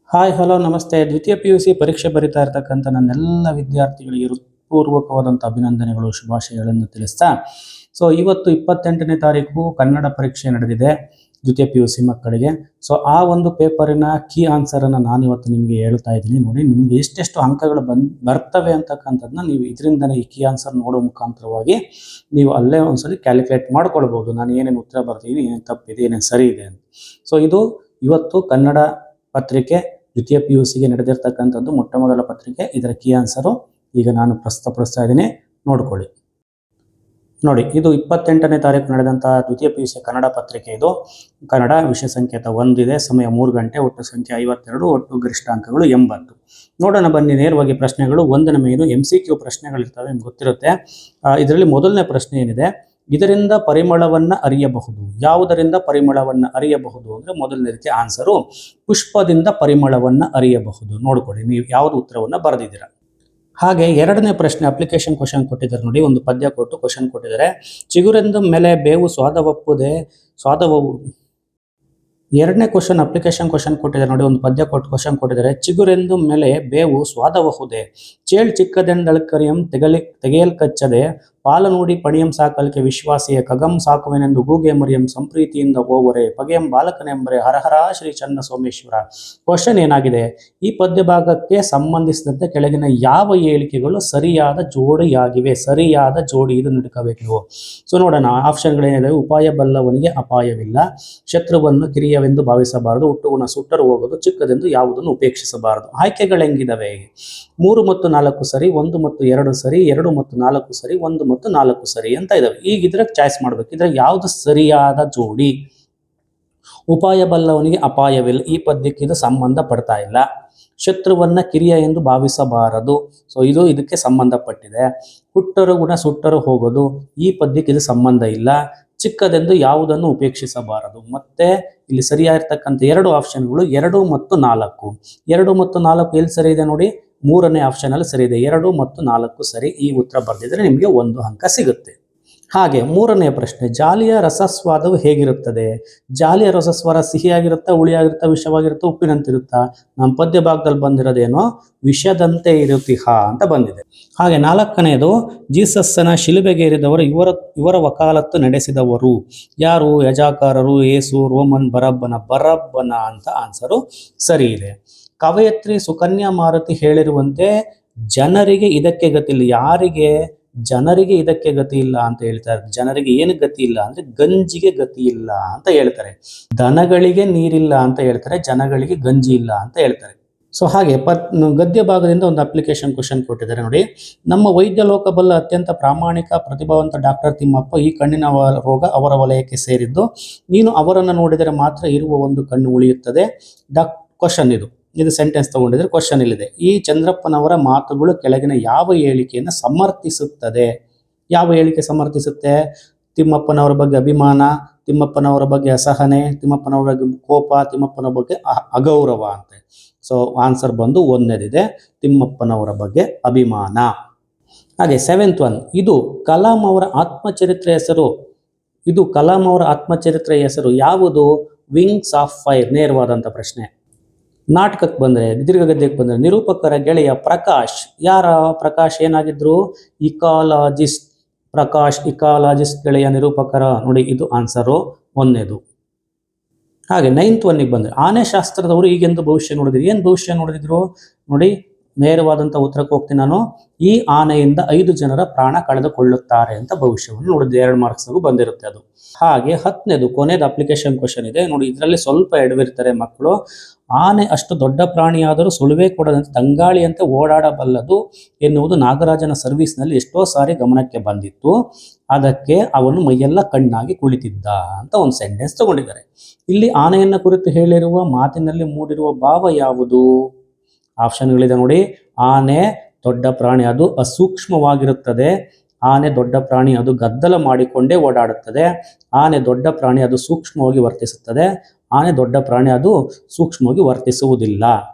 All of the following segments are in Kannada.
ಹಾಯ್ ಹಲೋ ನಮಸ್ತೆ. ದ್ವಿತೀಯ PUC ಪರೀಕ್ಷೆ ಬರಿತಾ ಇರತಕ್ಕಂಥ ನನ್ನೆಲ್ಲ ವಿದ್ಯಾರ್ಥಿಗಳಿಗೆ ಹೃತ್ಪೂರ್ವಕವಾದಂಥ ಅಭಿನಂದನೆಗಳು, ಶುಭಾಶಯಗಳನ್ನು ತಿಳಿಸ್ತಾ, ಇವತ್ತು 28ನೇ ತಾರೀಕು ಕನ್ನಡ ಪರೀಕ್ಷೆ ನಡೆದಿದೆ ದ್ವಿತೀಯ PUC ಮಕ್ಕಳಿಗೆ. ಆ ಒಂದು ಪೇಪರಿನ ಕೀ ಆನ್ಸರನ್ನು ನಾನಿವತ್ತು ನಿಮಗೆ ಹೇಳ್ತಾ ಇದ್ದೀನಿ. ನೋಡಿ, ನಿಮಗೆ ಎಷ್ಟೆಷ್ಟು ಅಂಕಗಳು ಬರ್ತವೆ ಅಂತಕ್ಕಂಥದ್ದನ್ನ ನೀವು ಇದರಿಂದನೇ ಈ ಕೀ ಆನ್ಸರ್ ನೋಡೋ ಮುಖಾಂತರವಾಗಿ ನೀವು ಅಲ್ಲೇ ಒಂದ್ಸಲಿ ಕ್ಯಾಲ್ಕುಲೇಟ್ ಮಾಡ್ಕೊಳ್ಬೋದು. ನಾನು ಏನೇನು ಉತ್ತರ ಬರ್ತೀನಿ, ಏನೇನು ತಪ್ಪಿದೆ, ಏನೇನು ಸರಿ ಇದೆ ಅಂತ. ಇದು ಇವತ್ತು ಕನ್ನಡ ಪತ್ರಿಕೆ ದ್ವಿತೀಯ PUCಗೆ ನಡೆದಿರ್ತಕ್ಕಂಥದ್ದು ಮೊಟ್ಟ ಮೊದಲ ಪತ್ರಿಕೆ. ಇದರ ಕೀ ಆನ್ಸರು ಈಗ ನಾನು ಪ್ರಸ್ತುತಪಡಿಸ್ತಾ ಇದ್ದೀನಿ, ನೋಡ್ಕೊಳ್ಳಿ. ನೋಡಿ, ಇದು 28ನೇ ತಾರೀಕು ನಡೆದಂತಹ ದ್ವಿತೀಯ PUC ಕನ್ನಡ ಪತ್ರಿಕೆ. ಇದು ಕನ್ನಡ, ವಿಷಯ ಸಂಕೇತ 1 ಇದೆ, ಸಮಯ 3 ಗಂಟೆ, ಒಟ್ಟು ಸಂಖ್ಯೆ 52, ಒಟ್ಟು ಗರಿಷ್ಠ ಅಂಕಗಳು 80. ನೋಡೋಣ ಬನ್ನಿ ನೇರವಾಗಿ ಪ್ರಶ್ನೆಗಳು. 1ನೇ ಮೇನು MCQ ಪ್ರಶ್ನೆಗಳಿರ್ತವೆ, ನಿಮ್ಗೆ ಗೊತ್ತಿರುತ್ತೆ. ಇದರಲ್ಲಿ ಮೊದಲನೇ ಪ್ರಶ್ನೆ ಏನಿದೆ, ಇದರಿಂದ ಪರಿಮಳವನ್ನ ಅರಿಯಬಹುದು. ಯಾವುದರಿಂದ ಪರಿಮಳವನ್ನ ಅರಿಯಬಹುದು ಅಂದ್ರೆ ಮೊದಲನೇದಕ್ಕೆ ಆನ್ಸರು ಪುಷ್ಪದಿಂದ ಪರಿಮಳವನ್ನ ಅರಿಯಬಹುದು. ನೋಡ್ಕೊಳ್ಳಿ ನೀವು ಯಾವುದು ಉತ್ತರವನ್ನ ಬರೆದಿದ್ದೀರಾ. ಹಾಗೆ ಎರಡನೇ ಪ್ರಶ್ನೆ ಅಪ್ಲಿಕೇಶನ್ ಕ್ವಶನ್ ಕೊಟ್ಟಿದ್ದಾರೆ. ನೋಡಿ, ಒಂದು ಪದ್ಯ ಕೊಟ್ಟು ಕ್ವಶನ್ ಕೊಟ್ಟಿದ್ದಾರೆ. ಚಿಗುರೆಂದು ಮೇಲೆ ಬೇವು ಸ್ವಾದವಪ್ಪುದೆ ಸ್ವಾದವು. ಎರಡನೇ ಕ್ವಶನ್ ಅಪ್ಲಿಕೇಶನ್ ಕ್ವಶನ್ ಕೊಟ್ಟಿದ್ದಾರೆ. ನೋಡಿ, ಒಂದು ಪದ್ಯ ಕೊಟ್ಟು ಕ್ವಶನ್ ಕೊಟ್ಟಿದ್ದಾರೆ. ಚಿಗುರೆಂದು ಮೇಲೆ ಬೇವು ಸ್ವಾದಬಹುದೇ, ಚೇಳ್ ಚಿಕ್ಕದೆಂದಳಕರಿಯಂ ತೆಗೆಯಲ್ ಕಚ್ಚದೆ, ಪಾಲ ನೋಡಿ ಪಣಿಯಂ ಸಾಕಲ್ಕೆ ವಿಶ್ವಾಸಿಯ, ಕಗಂ ಸಾಕುವೆನೆಂದು ಗೂಗೆ ಮರಿಯಂ ಸಂಪ್ರೀತಿಯಿಂದ ಹೋವರೆ, ಪಗೆಯಂ ಬಾಲಕನೆಂಬರೆ ಹರಹರ ಶ್ರೀ ಚನ್ನ ಸೋಮೇಶ್ವರ. ಕ್ವಶನ್ ಏನಾಗಿದೆ, ಈ ಪದ್ಯ ಭಾಗಕ್ಕೆ ಸಂಬಂಧಿಸಿದಂತೆ ಕೆಳಗಿನ ಯಾವ ಹೇಳಿಕೆಗಳು ಸರಿಯಾದ ಜೋಡಿಯಾಗಿವೆ? ಸರಿಯಾದ ಜೋಡಿ, ಇದು ಹಿಡ್ಕೋಬೇಕು ನೀವು. ನೋಡೋಣ, ಆಪ್ಷನ್ಗಳೇನಿದೆ. ಉಪಾಯ ಬಲ್ಲವನಿಗೆ ಅಪಾಯವಿಲ್ಲ, ಶತ್ರುವನ್ನು ಕಿರಿಯವೆಂದು ಭಾವಿಸಬಾರದು, ಹುಟ್ಟುಗುಣ ಸುಟ್ಟರು ಹೋಗೋದು, ಚಿಕ್ಕದೆಂದು ಯಾವುದನ್ನು ಉಪೇಕ್ಷಿಸಬಾರದು. ಆಯ್ಕೆಗಳು ಹೆಂಗಿದಾವೆ? 3 ಮತ್ತು 4 ಸರಿ, 1 ಮತ್ತು 2 ಸರಿ, 2 ಮತ್ತು 4 ಸರಿ, 1 ಮತ್ತು 4 ಸರಿ ಅಂತ ಇದಾವೆ. ಈಗ ಇದ್ರಾಗ ಚಾಯ್ಸ್ ಮಾಡ್ಬೇಕು, ಇದ್ರಾಗ ಯಾವ್ದು ಸರಿಯಾದ ಜೋಡಿ? ಉಪಾಯ ಬಲ್ಲವನಿಗೆ ಅಪಾಯವಿಲ್ಲ, ಈ ಪದ್ಯಕ್ಕೆ ಇದು ಸಂಬಂಧ ಪಡ್ತಾ ಇಲ್ಲ. ಶತ್ರುವನ್ನ ಕಿರಿಯ ಎಂದು ಭಾವಿಸಬಾರದು, ಇದು ಇದಕ್ಕೆ ಸಂಬಂಧಪಟ್ಟಿದೆ. ಹುಟ್ಟರು ಗುಣ ಸುಟ್ಟರು ಹೋಗೋದು, ಈ ಪದ್ಯಕ್ಕೆ ಇದು ಸಂಬಂಧ ಇಲ್ಲ. ಚಿಕ್ಕದೆಂದು ಯಾವುದನ್ನು ಉಪೇಕ್ಷಿಸಬಾರದು. ಮತ್ತೆ ಇಲ್ಲಿ ಸರಿಯಾಗಿರ್ತಕ್ಕಂಥ 2 ಆಪ್ಷನ್ಗಳು 2 ಮತ್ತು 4. 2 ಮತ್ತು 4 ಎಲ್ಲಿ ಸರಿ ಇದೆ ನೋಡಿ, 3ನೇ ಆಪ್ಷನ್ ಅಲ್ಲಿ ಸರಿ ಇದೆ. 2 ಮತ್ತು 4 ಸರಿ. ಈ ಉತ್ತರ ಬರೆದಿದ್ರೆ ನಿಮಗೆ 1 ಅಂಕ ಸಿಗುತ್ತೆ. ಹಾಗೆ 3ನೇ ಪ್ರಶ್ನೆ, ಜಾಲಿಯ ರಸಸ್ವಾದವು ಹೇಗಿರುತ್ತದೆ? ಜಾಲಿಯ ರಸಸ್ವಾದ ಸಿಹಿಯಾಗಿರುತ್ತಾ, ಹುಳಿಯಾಗಿರುತ್ತಾ, ವಿಷವಾಗಿರುತ್ತಾ, ಉಪ್ಪಿನಂತಿರುತ್ತಾ? ನಮ್ಮ ಪದ್ಯ ಭಾಗದಲ್ಲಿ ಬಂದಿರೋದೇನೋ ವಿಷದಂತೆ ಇರುತ್ತಿಹ ಅಂತ ಬಂದಿದೆ. ಹಾಗೆ 4ನೇದು, ಜೀಸಸ್ಸನ ಶಿಲುಬೆಗೇರಿದವರು ಇವರ ವಕಾಲತ್ತು ನಡೆಸಿದವರು ಯಾರು? ಯಜಾಕಾರರು, ಏಸು, ರೋಮನ್, ಬರಬ್ಬನ ಅಂತ ಆನ್ಸರು ಸರಿ ಇದೆ. ಕವಯತ್ರಿ ಸುಕನ್ಯಾ ಮಾರುತಿ ಹೇಳಿರುವಂತೆ ಜನರಿಗೆ ಇದಕ್ಕೆ ಗತಿಯಿಲ್ಲ. ಯಾರಿಗೆ? ಜನರಿಗೆ ಇದಕ್ಕೆ ಗತಿ ಇಲ್ಲ ಅಂತ ಹೇಳ್ತಾರೆ. ಜನರಿಗೆ ಏನು ಗತಿ ಇಲ್ಲ ಅಂದ್ರೆ ಗಂಜಿಗೆ ಗತಿ ಇಲ್ಲ ಅಂತ ಹೇಳ್ತಾರೆ. ದನಗಳಿಗೆ ನೀರಿಲ್ಲ ಅಂತ ಹೇಳ್ತಾರೆ, ಜನಗಳಿಗೆ ಗಂಜಿ ಇಲ್ಲ ಅಂತ ಹೇಳ್ತಾರೆ. ಹಾಗೆ ಗದ್ಯ ಭಾಗದಿಂದ ಒಂದು ಅಪ್ಲಿಕೇಶನ್ ಕ್ವಶನ್ ಕೊಟ್ಟಿದ್ದಾರೆ. ನೋಡಿ, ನಮ್ಮ ವೈದ್ಯ ಲೋಕಬಲ್ಲ ಅತ್ಯಂತ ಪ್ರಾಮಾಣಿಕ ಪ್ರತಿಭಾವಂತ ಡಾಕ್ಟರ್ ತಿಮ್ಮಪ್ಪ ಈ ಕಣ್ಣಿನ ರೋಗ ಅವರ ವಲಯಕ್ಕೆ ಸೇರಿದ್ದು, ನೀನು ಅವರನ್ನು ನೋಡಿದರೆ ಮಾತ್ರ ಇರುವ ಒಂದು ಕಣ್ಣು ಉಳಿಯುತ್ತದೆ. ಕ್ವಶನ್ ಇದು ಸೆಂಟೆನ್ಸ್ ತಗೊಂಡಿದ್ರೆ ಕ್ವಶನ್ ಇಲ್ಲಿದೆ. ಈ ಚಂದ್ರಪ್ಪನವರ ಮಾತುಗಳು ಕೆಳಗಿನ ಯಾವ ಹೇಳಿಕೆಯನ್ನು ಸಮರ್ಥಿಸುತ್ತದೆ? ಯಾವ ಹೇಳಿಕೆ ಸಮರ್ಥಿಸುತ್ತೆ? ತಿಮ್ಮಪ್ಪನವರ ಬಗ್ಗೆ ಅಭಿಮಾನ, ತಿಮ್ಮಪ್ಪನವರ ಬಗ್ಗೆ ಅಸಹನೆ, ತಿಮ್ಮಪ್ಪನವರ ಬಗ್ಗೆ ಕೋಪ, ತಿಮ್ಮಪ್ಪನ ಬಗ್ಗೆ ಅಗೌರವ ಅಂತ. ಆನ್ಸರ್ ಬಂದು 1ನೇದಿದೆ, ತಿಮ್ಮಪ್ಪನವರ ಬಗ್ಗೆ ಅಭಿಮಾನ. ಹಾಗೆ 7th ಒನ್, ಇದು ಕಲಾಂ ಅವರ ಆತ್ಮಚರಿತ್ರೆ ಹೆಸರು. ಇದು ಕಲಾಂ ಅವರ ಆತ್ಮಚರಿತ್ರೆ ಹೆಸರು ಯಾವುದು? Wings of fire. ನೇರವಾದಂಥ ಪ್ರಶ್ನೆ. ನಾಟಕಕ್ಕೆ ಬಂದರೆ, ದೀರ್ಘಗದ್ಯಕ್ಕೆ ಬಂದರೆ, ನಿರೂಪಕರ ಗೆಳೆಯ ಪ್ರಕಾಶ್. ಯಾರ ಪ್ರಕಾಶ್ ಏನಾಗಿದ್ರು? ಇಕಾಲಜಿಸ್ಟ್. ಪ್ರಕಾಶ್ ಇಕಾಲಜಿಸ್ಟ್ ಗೆಳೆಯ ನಿರೂಪಕರ. ನೋಡಿ, ಇದು ಆನ್ಸರು 1ನೇದು. ಹಾಗೆ 9th ಒನ್ನಿಗೆ ಬಂದರೆ, ಆನೆ ಶಾಸ್ತ್ರದವರು ಈಗೆಂದು ಭವಿಷ್ಯ ನೋಡಿದ್ರು. ಏನು ಭವಿಷ್ಯ ನೋಡಿದ್ರು? ನೋಡಿ, ನೇರವಾದಂಥ ಉತ್ತರಕ್ಕೆ ಹೋಗ್ತೀನಿ ನಾನು. ಈ ಆನೆಯಿಂದ 5 ಜನರ ಪ್ರಾಣ ಕಳೆದುಕೊಳ್ಳುತ್ತಾರೆ ಅಂತ ಭವಿಷ್ಯವನ್ನು ನೋಡಿದ್ದು. 2 ಮಾರ್ಕ್ಸ್ಗೂ ಬಂದಿರುತ್ತೆ ಅದು. ಹಾಗೆ 10ನೇದು ಕೊನೆಯದು ಅಪ್ಲಿಕೇಶನ್ ಕ್ವಶನ್ ಇದೆ. ನೋಡಿ, ಇದರಲ್ಲಿ ಸ್ವಲ್ಪ ಎಡವಿರ್ತಾರೆ ಮಕ್ಕಳು. ಆನೆ ಅಷ್ಟು ದೊಡ್ಡ ಪ್ರಾಣಿಯಾದರೂ ಸುಳುವೆ ಕೊಡದಂತೆ ತಂಗಾಳಿಯಂತೆ ಓಡಾಡಬಲ್ಲದು ಎನ್ನುವುದು ನಾಗರಾಜನ ಸರ್ವಿಸ್ನಲ್ಲಿ ಎಷ್ಟೋ ಸಾರಿ ಗಮನಕ್ಕೆ ಬಂದಿತ್ತು. ಅದಕ್ಕೆ ಅವನು ಮೈಯೆಲ್ಲ ಕಣ್ಣಾಗಿ ಕುಳಿತಿದ್ದ ಅಂತ ಒಂದು ಸೆಂಟೆನ್ಸ್ ತಗೊಂಡಿದ್ದಾರೆ. ಇಲ್ಲಿ ಆನೆಯನ್ನ ಕುರಿತು ಹೇಳಿರುವ ಮಾತಿನಲ್ಲಿ ಮೂಡಿರುವ ಭಾವ ಯಾವುದು? ಆಪ್ಷನ್ಗಳಿದೆ ನೋಡಿ. ಆನೆ ದೊಡ್ಡ ಪ್ರಾಣಿ, ಅದು ಅಸೂಕ್ಷ್ಮವಾಗಿರುತ್ತದೆ. ಆನೆ ದೊಡ್ಡ ಪ್ರಾಣಿ, ಅದು ಗದ್ದಲ ಮಾಡಿಕೊಂಡೇ ಓಡಾಡುತ್ತದೆ. ಆನೆ ದೊಡ್ಡ ಪ್ರಾಣಿ, ಅದು ಸೂಕ್ಷ್ಮವಾಗಿ ವರ್ತಿಸುತ್ತದೆ. ಆನೆ ದೊಡ್ಡ ಪ್ರಾಣಿ, ಅದು ಸೂಕ್ಷ್ಮವಾಗಿ ವರ್ತಿಸುವುದಿಲ್ಲ.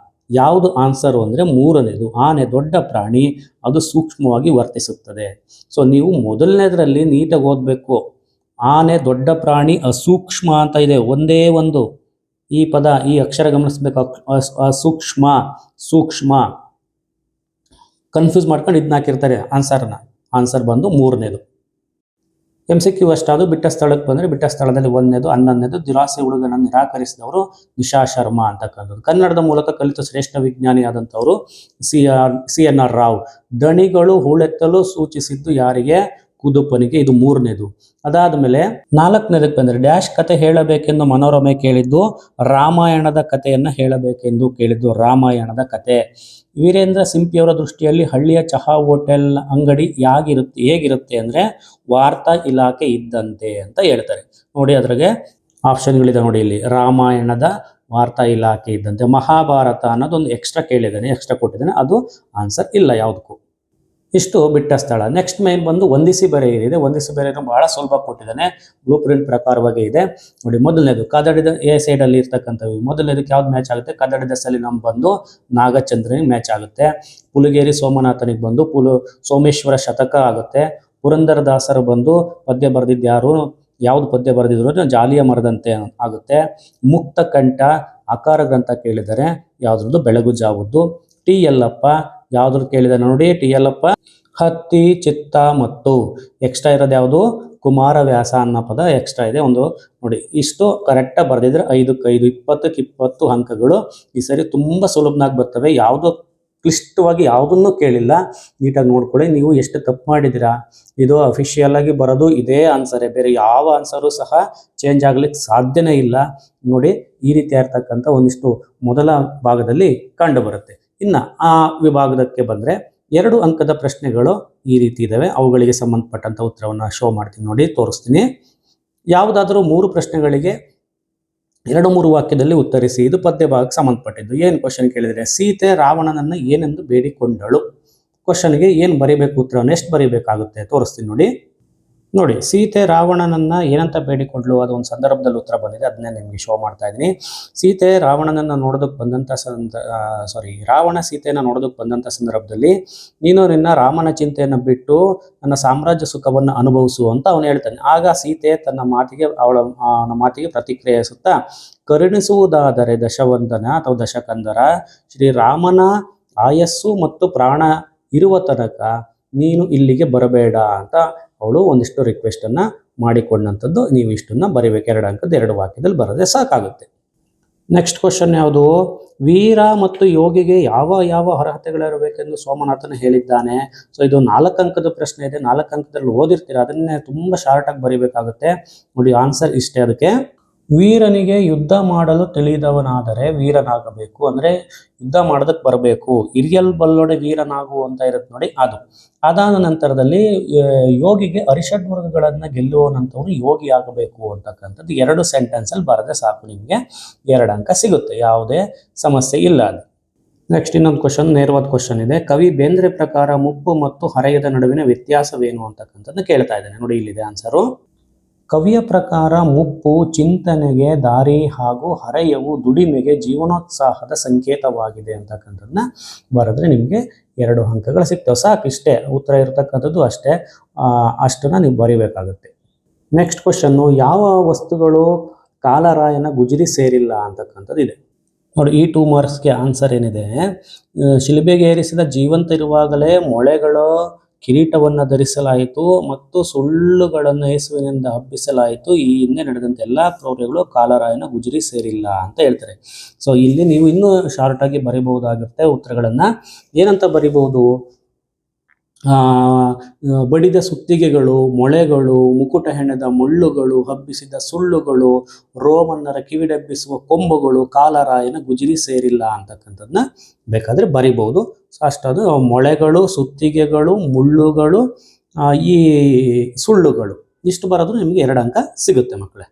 ಯಾವುದು ಆನ್ಸರು ಅಂದರೆ 3ನೇದು. ಆನೆ ದೊಡ್ಡ ಪ್ರಾಣಿ, ಅದು ಸೂಕ್ಷ್ಮವಾಗಿ ವರ್ತಿಸುತ್ತದೆ. ನೀವು ಮೊದಲನೇದರಲ್ಲಿ ನೀಟಾಗಿ ಓದಬೇಕು. ಆನೆ ದೊಡ್ಡ ಪ್ರಾಣಿ ಅಸೂಕ್ಷ್ಮ ಅಂತ ಇದೆ, ಒಂದೇ ಒಂದು. ಈ ಪದ ಈ ಅಕ್ಷರ ಗಮನಿಸ್ಬೇಕು, ಸೂಕ್ಷ್ಮ ಸೂಕ್ಷ್ಮ ಕನ್ಫ್ಯೂಸ್ ಮಾಡ್ಕೊಂಡು ಇದನ್ನ ಹಾಕಿರ್ತಾರೆ ಆನ್ಸರ್ ಬಂದು ಮೂರನೇದು. MCQ ಅಷ್ಟಾದ್ರು ಬಿಟ್ಟ ಸ್ಥಳಕ್ಕೆ ಬಂದರೆ ಬಿಟ್ಟ ಸ್ಥಳದಲ್ಲಿ 1ನೇದು 11ನೇದು ದುರಾಸೆ ಹುಡುಗನ ನಿರಾಕರಿಸಿದವರು ನಿಶಾ ಶರ್ಮಾ ಅಂತಕ್ಕಂಥದ್ದು. ಕನ್ನಡದ ಮೂಲಕ ಕಲಿತ ಶ್ರೇಷ್ಠ ವಿಜ್ಞಾನಿಯಾದಂಥವರು CNR ರಾವ್. ದಣಿಗಳು ಹೂಳೆತ್ತಲು ಸೂಚಿಸಿದ್ದು ಯಾರಿಗೆ? ಕುದುಪನಿಗೆ. ಇದು 3ನೇದು. ಅದಾದ ಮೇಲೆ 4ನೇದಕ್ಕೆ ಬಂದರೆ ಡ್ಯಾಶ್ ಕತೆ ಹೇಳಬೇಕೆಂದು ಮನೋರಮೆ ಕೇಳಿದ್ದು ರಾಮಾಯಣದ ಕಥೆಯನ್ನು ಹೇಳಬೇಕೆಂದು ಕೇಳಿದ್ದು ರಾಮಾಯಣದ ಕತೆ. ವೀರೇಂದ್ರ ಸಿಂಪಿಯವರ ದೃಷ್ಟಿಯಲ್ಲಿ ಹಳ್ಳಿಯ ಚಹಾ ಹೋಟೆಲ್ ಅಂಗಡಿ ಹೇಗಿರುತ್ತೆ ಅಂದರೆ ವಾರ್ತಾ ಇಲಾಖೆ ಇದ್ದಂತೆ ಅಂತ ಹೇಳ್ತಾರೆ. ನೋಡಿ ಅದ್ರಾಗೆ ಆಪ್ಷನ್ಗಳಿದೆ ನೋಡಿ, ಇಲ್ಲಿ ರಾಮಾಯಣದ ವಾರ್ತಾ ಇಲಾಖೆ ಇದ್ದಂತೆ. ಮಹಾಭಾರತ ಅನ್ನೋದೊಂದು ಎಕ್ಸ್ಟ್ರಾ ಕೊಟ್ಟಿದ್ದಾನೆ, ಅದು ಆನ್ಸರ್ ಇಲ್ಲ ಯಾವುದಕ್ಕೂ. ಇಷ್ಟು ಬಿಟ್ಟ ಸ್ಥಳ. ನೆಕ್ಸ್ಟ್ ಮೇನ್ ಬಂದು ಹೊಂದಿಸಿ ಬರೆಯಿರಿದೆ. ಹೊಂದಿಸಿ ಬರೆಯೋದು ಬಹಳ ಸುಲಭ ಕೊಟ್ಟಿದ್ದಾನೆ, ಬ್ಲೂ ಪ್ರಿಂಟ್ ಪ್ರಕಾರವಾಗಿ ಇದೆ ನೋಡಿ. ಮೊದಲನೇದು ಕದಡಿದ ಎ ಸೈಡಲ್ಲಿ ಇರ್ತಕ್ಕಂಥವು. ಮೊದಲನೇದಕ್ಕೆ ಯಾವ್ದು ಮ್ಯಾಚ್ ಆಗುತ್ತೆ? ಕದಡಿದ ಸಲಿನಂ ಬಂದು ನಾಗಚಂದ್ರನಿಗೆ ಮ್ಯಾಚ್ ಆಗುತ್ತೆ. ಪುಲಿಗೇರಿ ಸೋಮನಾಥನಿಗೆ ಬಂದು ಸೋಮೇಶ್ವರ ಶತಕ ಆಗುತ್ತೆ. ಪುರಂದರದಾಸರು ಬಂದು ಪದ್ಯ ಬರೆದಿದ್ದು ಯಾವುದು ಪದ್ಯ ಬರೆದಿದ್ರು? ಜಾಲಿಯ ಮರದಂತೆ ಆಗುತ್ತೆ. ಮುಕ್ತ ಕಂಠ ಆಕಾರ ಗ್ರಂಥ ಕೇಳಿದರೆ ಯಾವ್ದ್ರದ್ದು? ಬೆಳಗು ಜಾವದ್ದು. ಟಿ ಯಲ್ಲಪ್ಪ ಯಾವ್ದು ಕೇಳಿದಾರೆ ನೋಡಿ, ಟಿ ಯಲ್ಲಪ್ಪ ಹತ್ತಿ ಚಿತ್ತ ಮತ್ತು ಎಕ್ಸ್ಟ್ರಾ ಇರೋದು ಯಾವುದು? ಕುಮಾರವ್ಯಾಸ ಅನ್ನೋ ಪದ ಎಕ್ಸ್ಟ್ರಾ ಇದೆ ಒಂದು ನೋಡಿ. ಇಷ್ಟು ಕರೆಕ್ಟಾಗಿ ಬರೆದಿದ್ರೆ 5ಕ್ಕೆ 5, 20ಕ್ಕೆ 20 ಅಂಕಗಳು. ಈ ಸರಿ ತುಂಬ ಸುಲಭನಾಗಿ ಬರ್ತವೆ, ಯಾವುದೋ ಕ್ಲಿಷ್ಟವಾಗಿ ಯಾವುದನ್ನು ಕೇಳಿಲ್ಲ. ನೀಟಾಗಿ ನೋಡ್ಕೊಳ್ಳಿ. ನೀವು ಎಷ್ಟು ತಪ್ಪು ಮಾಡಿದ್ದೀರಾ, ಇದು ಅಫಿಷಿಯಲ್ ಆಗಿ ಬರೋದು ಇದೇ ಆನ್ಸರೇ, ಬೇರೆ ಯಾವ ಆನ್ಸರು ಸಹ ಚೇಂಜ್ ಆಗ್ಲಿಕ್ಕೆ ಸಾಧ್ಯನೇ ಇಲ್ಲ. ನೋಡಿ ಈ ರೀತಿ ಇರ್ತಕ್ಕಂಥ ಒಂದಿಷ್ಟು ಮೊದಲ ಭಾಗದಲ್ಲಿ ಕಂಡು ಬರುತ್ತೆ. ಇನ್ನು ಆ ವಿಭಾಗಕ್ಕೆ ಬಂದರೆ 2 ಅಂಕದ ಪ್ರಶ್ನೆಗಳು ಈ ರೀತಿ ಇದ್ದಾವೆ. ಅವುಗಳಿಗೆ ಸಂಬಂಧಪಟ್ಟಂಥ ಉತ್ತರವನ್ನು ಶೋ ಮಾಡ್ತೀನಿ ನೋಡಿ, ತೋರಿಸ್ತೀನಿ. ಯಾವುದಾದ್ರೂ 3 ಪ್ರಶ್ನೆಗಳಿಗೆ 2-3 ವಾಕ್ಯದಲ್ಲಿ ಉತ್ತರಿಸಿ. ಇದು ಪದ್ಯ ಭಾಗಕ್ಕೆ ಸಂಬಂಧಪಟ್ಟಿದ್ದು. ಏನು ಕ್ವಶನ್ ಕೇಳಿದರೆ, ಸೀತೆ ರಾವಣನನ್ನು ಏನೆಂದು ಬೇಡಿಕೊಂಡಳು? ಕ್ವಶನ್ಗೆ ಏನು ಬರೀಬೇಕು? ಉತ್ತರವನ್ನು ಎಷ್ಟು ಬರೀಬೇಕಾಗುತ್ತೆ ತೋರಿಸ್ತೀನಿ ನೋಡಿ. ಸೀತೆ ರಾವಣನನ್ನ ಏನಂತ ಬೇಡಿಕೊಂಡ್ಲು? ಅದು ಒಂದು ಸಂದರ್ಭದಲ್ಲಿ ಉತ್ತರ ಬಂದಿದೆ, ಅದನ್ನೇ ನಿಮಗೆ ಶೋ ಮಾಡ್ತಾ ಇದ್ದೀನಿ. ಸೀತೆ ರಾವಣನನ್ನ ನೋಡೋದಕ್ಕೆ ಬಂದಂಥ ರಾವಣ ಸೀತೆಯನ್ನು ನೋಡೋದಕ್ಕೆ ಬಂದಂಥ ಸಂದರ್ಭದಲ್ಲಿ ನೀನು ನಿನ್ನ ರಾಮನ ಚಿಂತೆಯನ್ನು ಬಿಟ್ಟು ನನ್ನ ಸಾಮ್ರಾಜ್ಯ ಸುಖವನ್ನು ಅನುಭವಿಸು ಅಂತ ಅವನು ಹೇಳ್ತಾನೆ. ಆಗ ಸೀತೆ ತನ್ನ ಮಾತಿಗೆ ಪ್ರತಿಕ್ರಿಯಿಸುತ್ತಾ, ಕರುಣಿಸುವುದಾದರೆ ದಶವಂದನ ಅಥವಾ ದಶಕಂದರ ಶ್ರೀರಾಮನ ಆಯಸ್ಸು ಮತ್ತು ಪ್ರಾಣ ಇರುವ ತನಕ ನೀನು ಇಲ್ಲಿಗೆ ಬರಬೇಡ ಅಂತ ಅವಳು ಒಂದಿಷ್ಟು ರಿಕ್ವೆಸ್ಟನ್ನು ಮಾಡಿಕೊಂಡಂಥದ್ದು. ನೀವು ಇಷ್ಟನ್ನು ಬರೀಬೇಕು. 2 ಅಂಕದ 2 ವಾಕ್ಯದಲ್ಲಿ ಬರೋದೇ ಸಾಕಾಗುತ್ತೆ. ನೆಕ್ಸ್ಟ್ ಕ್ವಶನ್ ಯಾವುದು? ವೀರ ಮತ್ತು ಯೋಗಿಗೆ ಯಾವ ಅರ್ಹತೆಗಳಿರಬೇಕೆಂದು ಸೋಮನಾಥನ ಹೇಳಿದ್ದಾನೆ. ಸೊ ಇದು 4 ಅಂಕದ ಪ್ರಶ್ನೆ ಇದೆ. 4 ಅಂಕದಲ್ಲಿ ಓದಿರ್ತೀರ, ಅದನ್ನೇ ತುಂಬ ಶಾರ್ಟಾಗಿ ಬರೀಬೇಕಾಗುತ್ತೆ ನೋಡಿ. ಆನ್ಸರ್ ಇಷ್ಟೇ ಅದಕ್ಕೆ. ವೀರನಿಗೆ ಯುದ್ಧ ಮಾಡಲು ತಿಳಿದವನಾದರೆ ವೀರನಾಗಬೇಕು, ಅಂದರೆ ಯುದ್ಧ ಮಾಡೋದಕ್ಕೆ ಬರಬೇಕು. ಹಿರಿಯಲ್ ಬಲ್ಲೊಡೆ ವೀರನಾಗು ಅಂತ ಇರುತ್ತೆ ನೋಡಿ, ಅದು. ಅದಾದ ನಂತರದಲ್ಲಿ ಯೋಗಿಗೆ ಅರಿಷಡ್ವರ್ಗಗಳನ್ನು ಗೆಲ್ಲುವನಂತವನು ಯೋಗಿ ಆಗಬೇಕು ಅಂತಕ್ಕಂಥದ್ದು 2 ಸೆಂಟೆನ್ಸಲ್ಲಿ ಬರದೆ ಸಾಕು, ನಿಮಗೆ 2 ಅಂಕ ಸಿಗುತ್ತೆ, ಯಾವುದೇ ಸಮಸ್ಯೆ ಇಲ್ಲ ಅದು. ನೆಕ್ಸ್ಟ್ ಇನ್ನೊಂದು ಕ್ವಶನ್, ನೇರವಾದ ಕ್ವಶನ್ ಇದೆ. ಕವಿ ಬೇಂದ್ರೆ ಪ್ರಕಾರ ಮುಪ್ಪು ಮತ್ತು ಹರೆಯದ ನಡುವಿನ ವ್ಯತ್ಯಾಸವೇನು ಅಂತಕ್ಕಂಥದ್ದು ಕೇಳ್ತಾ ಇದ್ದೇನೆ ನೋಡಿ. ಇಲ್ಲಿದೆ ಆನ್ಸರು. ಕವಿಯ ಪ್ರಕಾರ ಮುಪ್ಪು ಚಿಂತನೆಗೆ ದಾರಿ ಹಾಗೂ ಹರೆಯವು ದುಡಿಮೆಗೆ ಜೀವನೋತ್ಸಾಹದ ಸಂಕೇತವಾಗಿದೆ ಅಂತಕ್ಕಂಥದ್ದನ್ನ ಬರೆದ್ರೆ ನಿಮಗೆ 2 ಅಂಕಗಳು ಸಿಗ್ತವೆ. ಸಾಕು, ಇಷ್ಟೇ ಉತ್ತರ ಇರತಕ್ಕಂಥದ್ದು, ಅಷ್ಟನ್ನ ನೀವು ಬರೀಬೇಕಾಗುತ್ತೆ. ನೆಕ್ಸ್ಟ್ ಕ್ವಶನ್ನು, ಯಾವ ವಸ್ತುಗಳು ಕಾಲರಾಯನ ಗುಜರಿ ಸೇರಿಲ್ಲ ಅಂತಕ್ಕಂಥದ್ದು ಇದೆ ನೋಡಿ. ಈ 2 ಮಾರ್ಕ್ಸ್ಗೆ ಆನ್ಸರ್ ಏನಿದೆ, ಶಿಲುಬೆಗೆ ಏರಿಸಿದ ಜೀವಂತ ಇರುವಾಗಲೇ ಮೊಳೆಗಳು ಕಿರೀಟವನ್ನು ಧರಿಸಲಾಯಿತು ಮತ್ತು ಸುಳ್ಳುಗಳನ್ನು ಯೇಸುವಿನಿಂದ ಹಬ್ಬಿಸಲಾಯಿತು. ಈ ಹಿಂದೆ ನಡೆದಂಥ ಎಲ್ಲ ಕ್ರೌರ್ಯಗಳು ಕಾಲರಾಯನ ಗುಜರಿ ಸೇರಿಲ್ಲ ಅಂತ ಹೇಳ್ತಾರೆ. ಸೊ ಇಲ್ಲಿ ನೀವು ಇನ್ನೂ ಶಾರ್ಟಾಗಿ ಬರೀಬಹುದಾಗಿರುತ್ತೆ ಉತ್ತರಗಳನ್ನು. ಏನಂತ ಬರಿಬಹುದು? ಬಡಿದ ಸುತ್ತಿಗೆಗಳು, ಮೊಳೆಗಳು, ಮುಕುಟ ಹೆಣೆದ ಮುಳ್ಳುಗಳು, ಹಬ್ಬಿಸಿದ ಸುಳ್ಳುಗಳು, ರೋಮನ್ನರ ಕಿವಿಡೆಬ್ಬಿಸುವ ಕೊಂಬುಗಳು ಕಾಲರಾಯನ ಗುಜರಿ ಸೇರಿಲ್ಲ ಅಂತಕ್ಕಂಥದ್ದನ್ನ ಬೇಕಾದರೆ ಬರಿಬಹುದು. ಸೊ ಅಷ್ಟದು ಮೊಳೆಗಳು, ಸುತ್ತಿಗೆಗಳು, ಮುಳ್ಳುಗಳು, ಈ ಸುಳ್ಳುಗಳು, ಇಷ್ಟು ಬರೋದು ನಿಮಗೆ 2 ಅಂಕ ಸಿಗುತ್ತೆ ಮಕ್ಕಳೇ.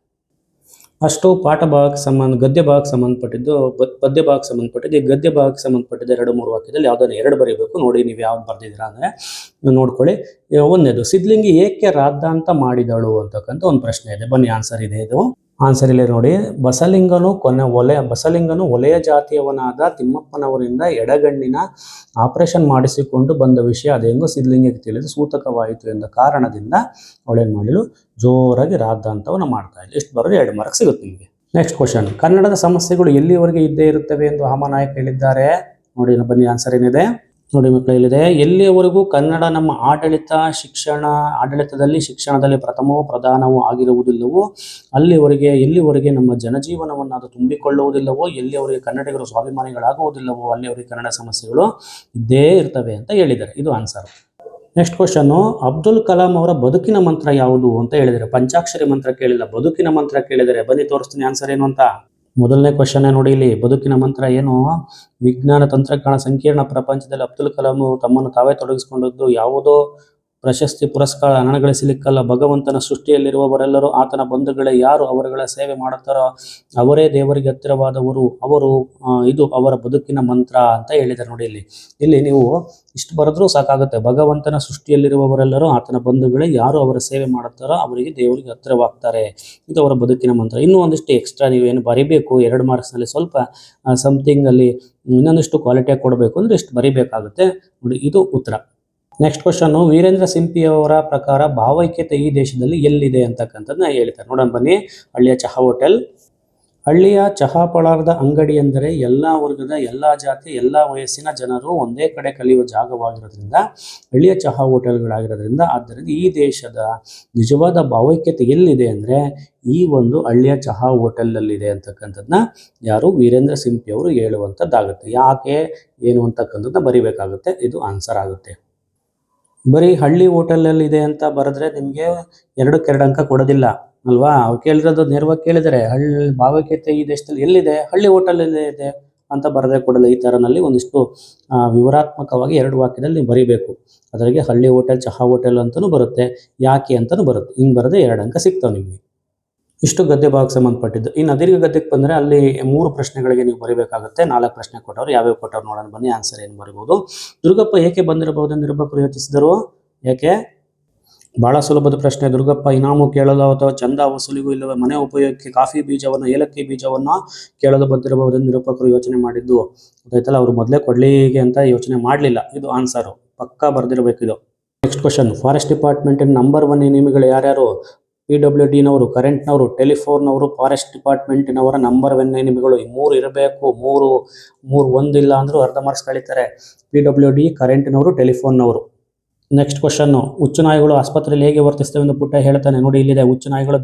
ಅಷ್ಟು ಪಾಠ ಭಾಗಕ್ಕೆ ಗದ್ಯ ಭಾಗಕ್ಕೆ ಸಂಬಂಧಪಟ್ಟಿದ್ದು. ಪದ್ಯ ಭಾಗಕ್ಕೆ ಸಂಬಂಧಪಟ್ಟಿದ್ದು. ಈ ಗದ್ಯ ಭಾಗಕ್ಕೆ ಸಂಬಂಧಪಟ್ಟಿದ್ದು 2-3 ವಾಕ್ಯದಲ್ಲಿ ಯಾವುದನ್ನು 2 ಬರೀಬೇಕು ನೋಡಿ. ನೀವು ಯಾವ್ದು ಬರ್ದಿದ್ದೀರಾ ಅಂದರೆ ನೋಡ್ಕೊಳ್ಳಿ. 1ನೇದು, ಸಿದ್ಲಿಂಗಿ ಏಕೆ ರಾದ್ದಾಂತ ಮಾಡಿದಳು ಅಂತಕ್ಕಂಥ ಒಂದು ಪ್ರಶ್ನೆ ಇದೆ. ಬನ್ನಿ ಆನ್ಸರ್ ಇದೆ. ಇದು ಆನ್ಸರ್ ಇಲ್ಲೇ ನೋಡಿ. ಬಸಲಿಂಗನು ಒಲೆಯ ಜಾತಿಯವನಾದ ತಿಮ್ಮಪ್ಪನವರಿಂದ ಎಡಗಣ್ಣಿನ ಆಪರೇಷನ್ ಮಾಡಿಸಿಕೊಂಡು ಬಂದ ವಿಷಯ ಅದೆಂಗೋ ಸಿದ್ಲಿಂಗಿಗೆ ತಿಳಿದು ಸೂತಕವಾಯಿತು ಎಂದ ಕಾರಣದಿಂದ ಅವಳೇನು ಮಾಡಲು ಜೋರಾಗಿ ರಾದ್ದಾಂತವನ್ನು ಮಾಡ್ತಾ ಇಲ್ಲ. ಇಷ್ಟು ಬರೋದು 2 ಮಾರ್ಕ್ ಸಿಗುತ್ತೆ ನಿಮಗೆ. ನೆಕ್ಸ್ಟ್ ಕ್ವಶನ್, ಕನ್ನಡದ ಸಮಸ್ಯೆಗಳು ಎಲ್ಲಿಯವರೆಗೆ ಇದ್ದೇ ಇರುತ್ತವೆ ಎಂದು ಹಾಮನಾಯಕ್ ಹೇಳಿದ್ದಾರೆ? ನೋಡಿ ಬನ್ನಿ ಆನ್ಸರ್ ಏನಿದೆ ನೋಡಿ ಮಕ್ಕಳು, ಇಲ್ಲಿದೆ ಎಲ್ಲಿಯವರೆಗೂ ಕನ್ನಡ ನಮ್ಮ ಆಡಳಿತದಲ್ಲಿ ಶಿಕ್ಷಣದಲ್ಲಿ ಪ್ರಥಮವೂ ಪ್ರಧಾನವೂ ಆಗಿರುವುದಿಲ್ಲವೋ ಎಲ್ಲಿವರೆಗೆ ನಮ್ಮ ಜನಜೀವನವನ್ನು ಅದು ತುಂಬಿಕೊಳ್ಳುವುದಿಲ್ಲವೋ, ಎಲ್ಲಿಯವರೆಗೆ ಕನ್ನಡಿಗರು ಸ್ವಾಭಿಮಾನಿಗಳಾಗುವುದಿಲ್ಲವೋ ಅಲ್ಲಿಯವರೆಗೆ ಕನ್ನಡ ಸಮಸ್ಯೆಗಳು ಇದ್ದೇ ಇರ್ತವೆ ಅಂತ ಹೇಳಿದ್ದಾರೆ. ಇದು answer. Next question, Abdul Kalam ಅವರ ಬದುಕಿನ ಮಂತ್ರ ಯಾವುದು ಅಂತ ಹೇಳಿದರೆ, ಪಂಚಾಕ್ಷರಿ ಮಂತ್ರ ಕೇಳಿಲ್ಲ, ಬದುಕಿನ ಮಂತ್ರ ಕೇಳಿದರೆ. ಬನ್ನಿ ತೋರಿಸ್ತೀನಿ ಆನ್ಸರ್ ಏನು ಅಂತ. ಮೊದಲನೇ ಕ್ವಶನ್ ನೋಡಿ, ಇಲ್ಲಿ ಬದುಕಿನ ಮಂತ್ರ ಏನು? ವಿಜ್ಞಾನ ತಂತ್ರಜ್ಞಾನ ಸಂಕೀರ್ಣ ಪ್ರಪಂಚದಲ್ಲಿ ಅಬ್ದುಲ್ ಕಲಾಂ ತಮ್ಮನ್ನು ತಾವೇ ತೊಡಗಿಸಿಕೊಂಡದ್ದು ಯಾವುದೋ ಪ್ರಶಸ್ತಿ ಪುರಸ್ಕಾರ ಹಣಗಳಿಸಲಿಕ್ಕಲ್ಲ, ಭಗವಂತನ ಸೃಷ್ಟಿಯಲ್ಲಿರುವವರೆಲ್ಲರೂ ಆತನ ಬಂಧುಗಳೇ, ಯಾರು ಅವರುಗಳ ಸೇವೆ ಮಾಡುತ್ತಾರೋ ಅವರೇ ದೇವರಿಗೆ ಹತ್ತಿರವಾದವರು, ಇದು ಅವರ ಬದುಕಿನ ಮಂತ್ರ ಅಂತ ಹೇಳಿದ್ದಾರೆ. ನೋಡಿ ಇಲ್ಲಿ ನೀವು ಇಷ್ಟು ಬರೆದ್ರೂ ಸಾಕಾಗುತ್ತೆ. ಭಗವಂತನ ಸೃಷ್ಟಿಯಲ್ಲಿರುವವರೆಲ್ಲರೂ ಆತನ ಬಂಧುಗಳೇ, ಯಾರು ಅವರ ಸೇವೆ ಮಾಡುತ್ತಾರೋ ಅವರಿಗೆ ದೇವರಿಗೆ ಹತ್ತಿರವಾಗ್ತಾರೆ, ಇದು ಅವರ ಬದುಕಿನ ಮಂತ್ರ. ಇನ್ನೂ ಒಂದಿಷ್ಟು ಎಕ್ಸ್ಟ್ರಾ ನೀವೇನು ಬರಿಬೇಕು 2 ಮಾರ್ಕ್ಸ್ನಲ್ಲಿ, ಸ್ವಲ್ಪ ಸಮಥಿಂಗ್ ಅಲ್ಲಿ ಇನ್ನೊಂದಿಷ್ಟು ಕ್ವಾಲಿಟಿಯಾಗಿ ಕೊಡಬೇಕು ಅಂದರೆ ಇಷ್ಟು ಬರಿಬೇಕಾಗುತ್ತೆ. ನೋಡಿ ಇದು ಉತ್ತರ. ನೆಕ್ಸ್ಟ್ ಕ್ವಶನ್ನು, ವೀರೇಂದ್ರ ಸಿಂಪಿಯವರ ಪ್ರಕಾರ ಭಾವೈಕ್ಯತೆ ಈ ದೇಶದಲ್ಲಿ ಎಲ್ಲಿದೆ ಅಂತಕ್ಕಂಥದ್ದನ್ನ ಹೇಳ್ತಾರೆ. ನೋಡೋಣ ಬನ್ನಿ. ಹಳ್ಳಿಯ ಚಹಾ ಹೋಟೆಲ್. ಹಳ್ಳಿಯ ಚಹಾ ಪಳಾರದ ಅಂಗಡಿ ಎಂದರೆ ಎಲ್ಲ ವರ್ಗದ, ಎಲ್ಲ ಜಾತಿ, ಎಲ್ಲ ವಯಸ್ಸಿನ ಜನರು ಒಂದೇ ಕಡೆ ಕಲಿಯುವ ಜಾಗವಾಗಿರೋದ್ರಿಂದ ಹಳ್ಳಿಯ ಚಹಾ ಹೋಟೆಲ್ಗಳಾಗಿರೋದ್ರಿಂದ, ಆದ್ದರಿಂದ ಈ ದೇಶದ ನಿಜವಾದ ಭಾವೈಕ್ಯತೆ ಎಲ್ಲಿದೆ ಅಂದರೆ ಈ ಒಂದು ಹಳ್ಳಿಯ ಚಹಾ ಹೋಟೆಲ್ನಲ್ಲಿದೆ ಅಂತಕ್ಕಂಥದ್ದನ್ನ ಯಾರು ವೀರೇಂದ್ರ ಸಿಂಪಿ ಅವರು ಹೇಳುವಂಥದ್ದಾಗುತ್ತೆ. ಯಾಕೆ ಏನು ಅಂತಕ್ಕಂಥದ್ದನ್ನ ಬರಿಬೇಕಾಗುತ್ತೆ. ಇದು ಆನ್ಸರ್ ಆಗುತ್ತೆ. ಬರೀ ಹಳ್ಳಿ ಹೋಟೆಲಲ್ಲಿ ಇದೆ ಅಂತ ಬರೆದ್ರೆ ನಿಮಗೆ 2 ಅಂಕ ಕೊಡೋದಿಲ್ಲ ಅಲ್ವಾ? ಅವ್ರು ಕೇಳಿರೋದು ನೇರವಾಗಿ ಕೇಳಿದರೆ ಭಾವೈಕ್ಯತೆ ಈ ದೇಶದಲ್ಲಿ ಎಲ್ಲಿದೆ, ಹಳ್ಳಿ ಹೋಟೆಲಲ್ಲಿ ಇದೆ ಅಂತ ಬರದೇ ಕೊಡಲ್ಲ. ಈ ಥರನಲ್ಲಿ ಒಂದಿಷ್ಟು ವಿವರಾತ್ಮಕವಾಗಿ 2 ವಾಕ್ಯದಲ್ಲಿ ನೀವು ಬರೀಬೇಕು. ಅದರಿಗೆ ಹಳ್ಳಿ ಹೋಟೆಲ್, ಚಹಾ ಹೋಟೆಲ್ ಅಂತಲೂ ಬರುತ್ತೆ, ಯಾಕೆ ಅಂತಲೂ ಬರುತ್ತೆ. ಹಿಂಗೆ ಬರೆದೇ 2 ಅಂಕ ಸಿಗ್ತಾವೆ ನಿಮಗೆ. ಇಷ್ಟು ಗದ್ಯ ಭಾಗಕ್ಕೆ ಸಂಬಂಧಪಟ್ಟಿದ್ದು. ಇನ್ನು ದೀರ್ಘ ಗದ್ಯಕ್ಕೆ ಬಂದರೆ ಅಲ್ಲಿ 3 ಪ್ರಶ್ನೆಗಳಿಗೆ ನೀವು ಬರೀಬೇಕಾಗುತ್ತೆ. 4 ಪ್ರಶ್ನೆ ಕೊಟ್ಟವರು, ಯಾವ್ಯಾವ ಕೊಟ್ಟವ್ರು ನೋಡೋಣ ಬನ್ನಿ. ಆನ್ಸರ್ ಏನು ಬರೀಬಹುದು? ದುರ್ಗಪ್ಪ ಏಕೆ ಬಂದಿರಬಹುದೆಂದು ನಿರೂಪಕರು ಯೋಚಿಸಿದರು? ಯಾಕೆ? ಬಹಳ ಸುಲಭದ ಪ್ರಶ್ನೆ. ದುರ್ಗಪ್ಪ ಇನಾಮು ಕೇಳಲು ಅಥವಾ ಚಂದ ವಸೂಲಿಗೂ ಇಲ್ಲವೇ ಮನೆ ಉಪಯೋಗಕ್ಕೆ ಕಾಫಿ ಬೀಜವನ್ನು, ಏಲಕ್ಕಿ ಬೀಜವನ್ನು ಕೇಳಲು ಬಂದಿರಬಹುದೆಂದು ನಿರೂಪಕರು ಯೋಚನೆ ಮಾಡಿದ್ದು. ಗೊತ್ತಾಯ್ತಲ್ಲ, ಅವರು ಮೊದಲೇ ಕೊಡ್ಲಿಗೆ ಅಂತ ಯೋಚನೆ ಮಾಡಲಿಲ್ಲ. ಇದು ಆನ್ಸರು, ಪಕ್ಕಾ ಬರೆದಿರಬೇಕು ಇದು. ನೆಕ್ಸ್ಟ್ ಕ್ವಶನ್, ಫಾರೆಸ್ಟ್ ಡಿಪಾರ್ಟ್ಮೆಂಟಿನ ನಂಬರ್ 1 ನೇಮಿಗಳು ಯಾರ್ಯಾರು? PWDನವರು, ಕರೆಂಟ್ನವರು, ಟೆಲಿಫೋನ್ನವರು, ಫಾರೆಸ್ಟ್ ಡಿಪಾರ್ಟ್ಮೆಂಟಿನವರ ನಂಬರ್ 1 ನೇಮಿಗಳು. ಈ 3 ಇರಬೇಕು. 3 ಒಂದಿಲ್ಲ ಅಂದರೂ ಅರ್ಧ ಮಾರ್ಕ್ಸ್ ಕಳೀತಾರೆ. PWD, ಕರೆಂಟ್ನವರು, ಟೆಲಿಫೋನ್ನವರು. ನೆಕ್ಸ್ಟ್ ಕ್ವಶನ್ನು, ಹುಚ್ಚು ನಾಯಿಗಳು ಆಸ್ಪತ್ರೆಯಲ್ಲಿ ಹೇಗೆ ವರ್ತಿಸ್ತವೆ ಎಂದು ಪುಟ್ಟ ಹೇಳ್ತಾನೆ. ನೋಡಿ ಇಲ್ಲಿದೆ, ಹುಚ್ಚು ನಾಯಿಗಳು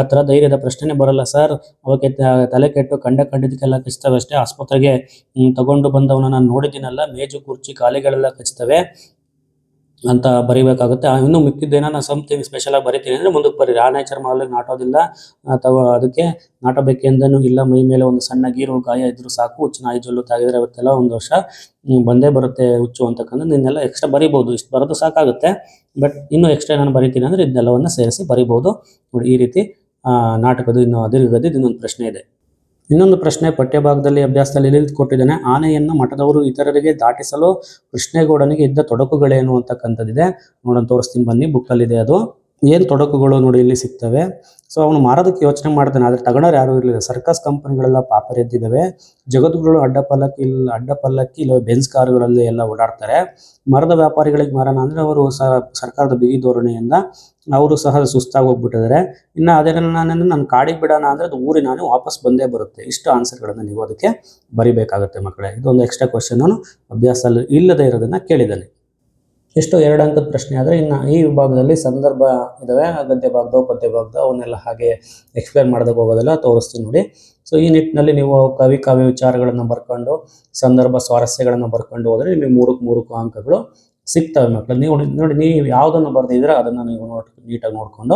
ಹತ್ರ ಧೈರ್ಯದ ಪ್ರಶ್ನೆ ಬರಲ್ಲ ಸರ್, ಅವಕ್ಕೆ ತಲೆ ಕೆಟ್ಟು ಕಂಡಿದ್ದಕ್ಕೆಲ್ಲ ಕಚ್ತವೆ ಅಷ್ಟೇ. ಆಸ್ಪತ್ರೆಗೆ ತಗೊಂಡು ಬಂದವನ ನಾನು ನೋಡಿದ್ದೀನಲ್ಲ, ಮೇಜು ಕುರ್ಚಿ ಕಾಲಿಗಳೆಲ್ಲ ಕಚ್ತವೆ ಅಂತ ಬರೀಬೇಕಾಗುತ್ತೆ. ಇನ್ನೂ ಮಿಕ್ಕಿದ್ದೇನೋ ನಾನು ಸಮಥಿಂಗ್ ಸ್ಪೆಷಲ್ ಆಗಿ ಬರಿತೀನಿ ಅಂದರೆ ಮುಂದಕ್ಕೆ ಬರೀರಿ. ಆನೆ ಚರ್ಮಗಳಿಗೆ ನಾಟೋದಿಲ್ಲ ಅಥವಾ ಅದಕ್ಕೆ ನಾಟಬೇಕೆಂದನೂ ಇಲ್ಲ, ಮೈ ಮೇಲೆ ಒಂದು ಸಣ್ಣ ಗೀರು ಗಾಯ ಇದ್ರೂ ಸಾಕು, ಹುಚ್ಚು ನಾಯಿ ಜೊಲ್ಲು ತಾಗಿದ್ರೆ ಅವತ್ತೆಲ್ಲ 1 ವರ್ಷ ಬಂದೇ ಬರುತ್ತೆ ಹುಚ್ಚು ಅಂತಕ್ಕಂಥ. ಇನ್ನೆಲ್ಲ ಎಕ್ಸ್ಟ್ರಾ ಬರಿಬೋದು, ಇಷ್ಟು ಬರೋದು ಸಾಕಾಗುತ್ತೆ. ಬಟ್ ಇನ್ನೂ ಎಕ್ಸ್ಟ್ರಾ ನಾನು ಬರಿತೀನಿ ಅಂದರೆ ಇದನ್ನೆಲ್ಲವನ್ನು ಸೇರಿಸಿ ಬರಿಬೋದು. ನೋಡಿ ಈ ರೀತಿ ನಾಟಕದ್ದು ಇನ್ನೂ ದೀರ್ಘದ್ದು ಇನ್ನೊಂದು ಪ್ರಶ್ನೆ ಇದೆ. ಇನ್ನೊಂದು ಪ್ರಶ್ನೆ ಪಠ್ಯಭಾಗದಲ್ಲಿ ಅಭ್ಯಾಸದಲ್ಲಿ ಎಲ್ಲಿ ಕೊಟ್ಟಿದ್ದಾನೆ, ಆನೆಯನ್ನು ಮಠದವರು ಇತರರಿಗೆ ದಾಟಿಸಲು ಕೃಷ್ಣೇಗೌಡನಿಗೆ ಇದ್ದ ತೊಡಕುಗಳೇನು ಅಂತಕ್ಕಂಥದ್ದಿದೆ. ನೋಡೋಣ ತೋರಿಸ್ತೀನಿ ಬನ್ನಿ, ಬುಕ್ಕಲ್ಲಿದೆ ಅದು. ಏನು ತೊಡಕುಗಳು ನೋಡಿ ಇಲ್ಲಿ ಸಿಗ್ತವೆ. ಸೊ ಅವನು ಮಾರೋದಕ್ಕೆ ಯೋಚನೆ ಮಾಡ್ತಾನೆ, ಆದರೆ ತಗೊಳ್ಳೋರು ಯಾರೂ ಇರಲಿಲ್ಲ. ಸರ್ಕಸ್ ಕಂಪನಿಗಳೆಲ್ಲ ಪಾಪರೆದ್ದಿದ್ದಾವೆ. ಜಗತ್ತುಗಳು ಅಡ್ಡಪಲ್ಲಕ್ಕಿ ಇಲ್ಲ ಬೆನ್ಸ್ ಕಾರುಗಳಲ್ಲಿ ಎಲ್ಲ ಓಡಾಡ್ತಾರೆ. ಮರದ ವ್ಯಾಪಾರಿಗಳಿಗೆ ಮಾರೋಣ ಅಂದರೆ ಅವರು ಸರ್ಕಾರದ ಬಿಗಿ ಧೋರಣೆಯಿಂದ ಅವರು ಸಹ ಸುಸ್ತಾಗಿ ಹೋಗ್ಬಿಟ್ಟಿದ್ದಾರೆ. ಇನ್ನು ಅದೇನ ನಾನು ಕಾಡಿಗೆ ಬಿಡೋಣ ಅಂದರೆ ಅದು ಊರಿನಾನೆ ವಾಪಸ್ ಬಂದೇ ಬರುತ್ತೆ. ಇಷ್ಟು ಆನ್ಸರ್ಗಳನ್ನು ನೀವು ಅದಕ್ಕೆ ಬರಿಬೇಕಾಗುತ್ತೆ ಮಕ್ಕಳೇ. ಇದೊಂದು ಎಕ್ಸ್ಟ್ರಾ ಕ್ವಶನ್ ಅಭ್ಯಾಸದಲ್ಲಿ ಇಲ್ಲದೆ ಇರೋದನ್ನು ಕೇಳಿದ್ದಾನೆ. ಎಷ್ಟು 2 ಅಂಕದ ಪ್ರಶ್ನೆ ಆದರೆ ಇನ್ನು ಈ ವಿಭಾಗದಲ್ಲಿ ಸಂದರ್ಭ ಇದ್ದಾವೆ, ಗದ್ಯ ಭಾಗದ ಪದ್ಯ ಭಾಗದ ಅವನ್ನೆಲ್ಲ ಹಾಗೆ ಎಕ್ಸ್ಪ್ಲೇನ್ ಮಾಡಿದಾಗ ಹೋಗೋದೆಲ್ಲ ತೋರಿಸ್ತೀನಿ ನೋಡಿ. ಸೊ ಈ ನಿಟ್ಟಿನಲ್ಲಿ ನೀವು ಕವಿ ಕಾವ್ಯ ವಿಚಾರಗಳನ್ನು ಬರ್ಕೊಂಡು ಸಂದರ್ಭ ಸ್ವಾರಸ್ಯಗಳನ್ನು ಬರ್ಕೊಂಡು ಹೋದರೆ ನಿಮಗೆ 3 ಅಂಕಗಳು ಸಿಗ್ತವೆ ಮಕ್ಕಳು. ನೀವು ಯಾವುದನ್ನು ಬರೆದಿದ್ರೆ ಅದನ್ನು ನೀವು ನೀಟಾಗಿ ನೋಡಿಕೊಂಡು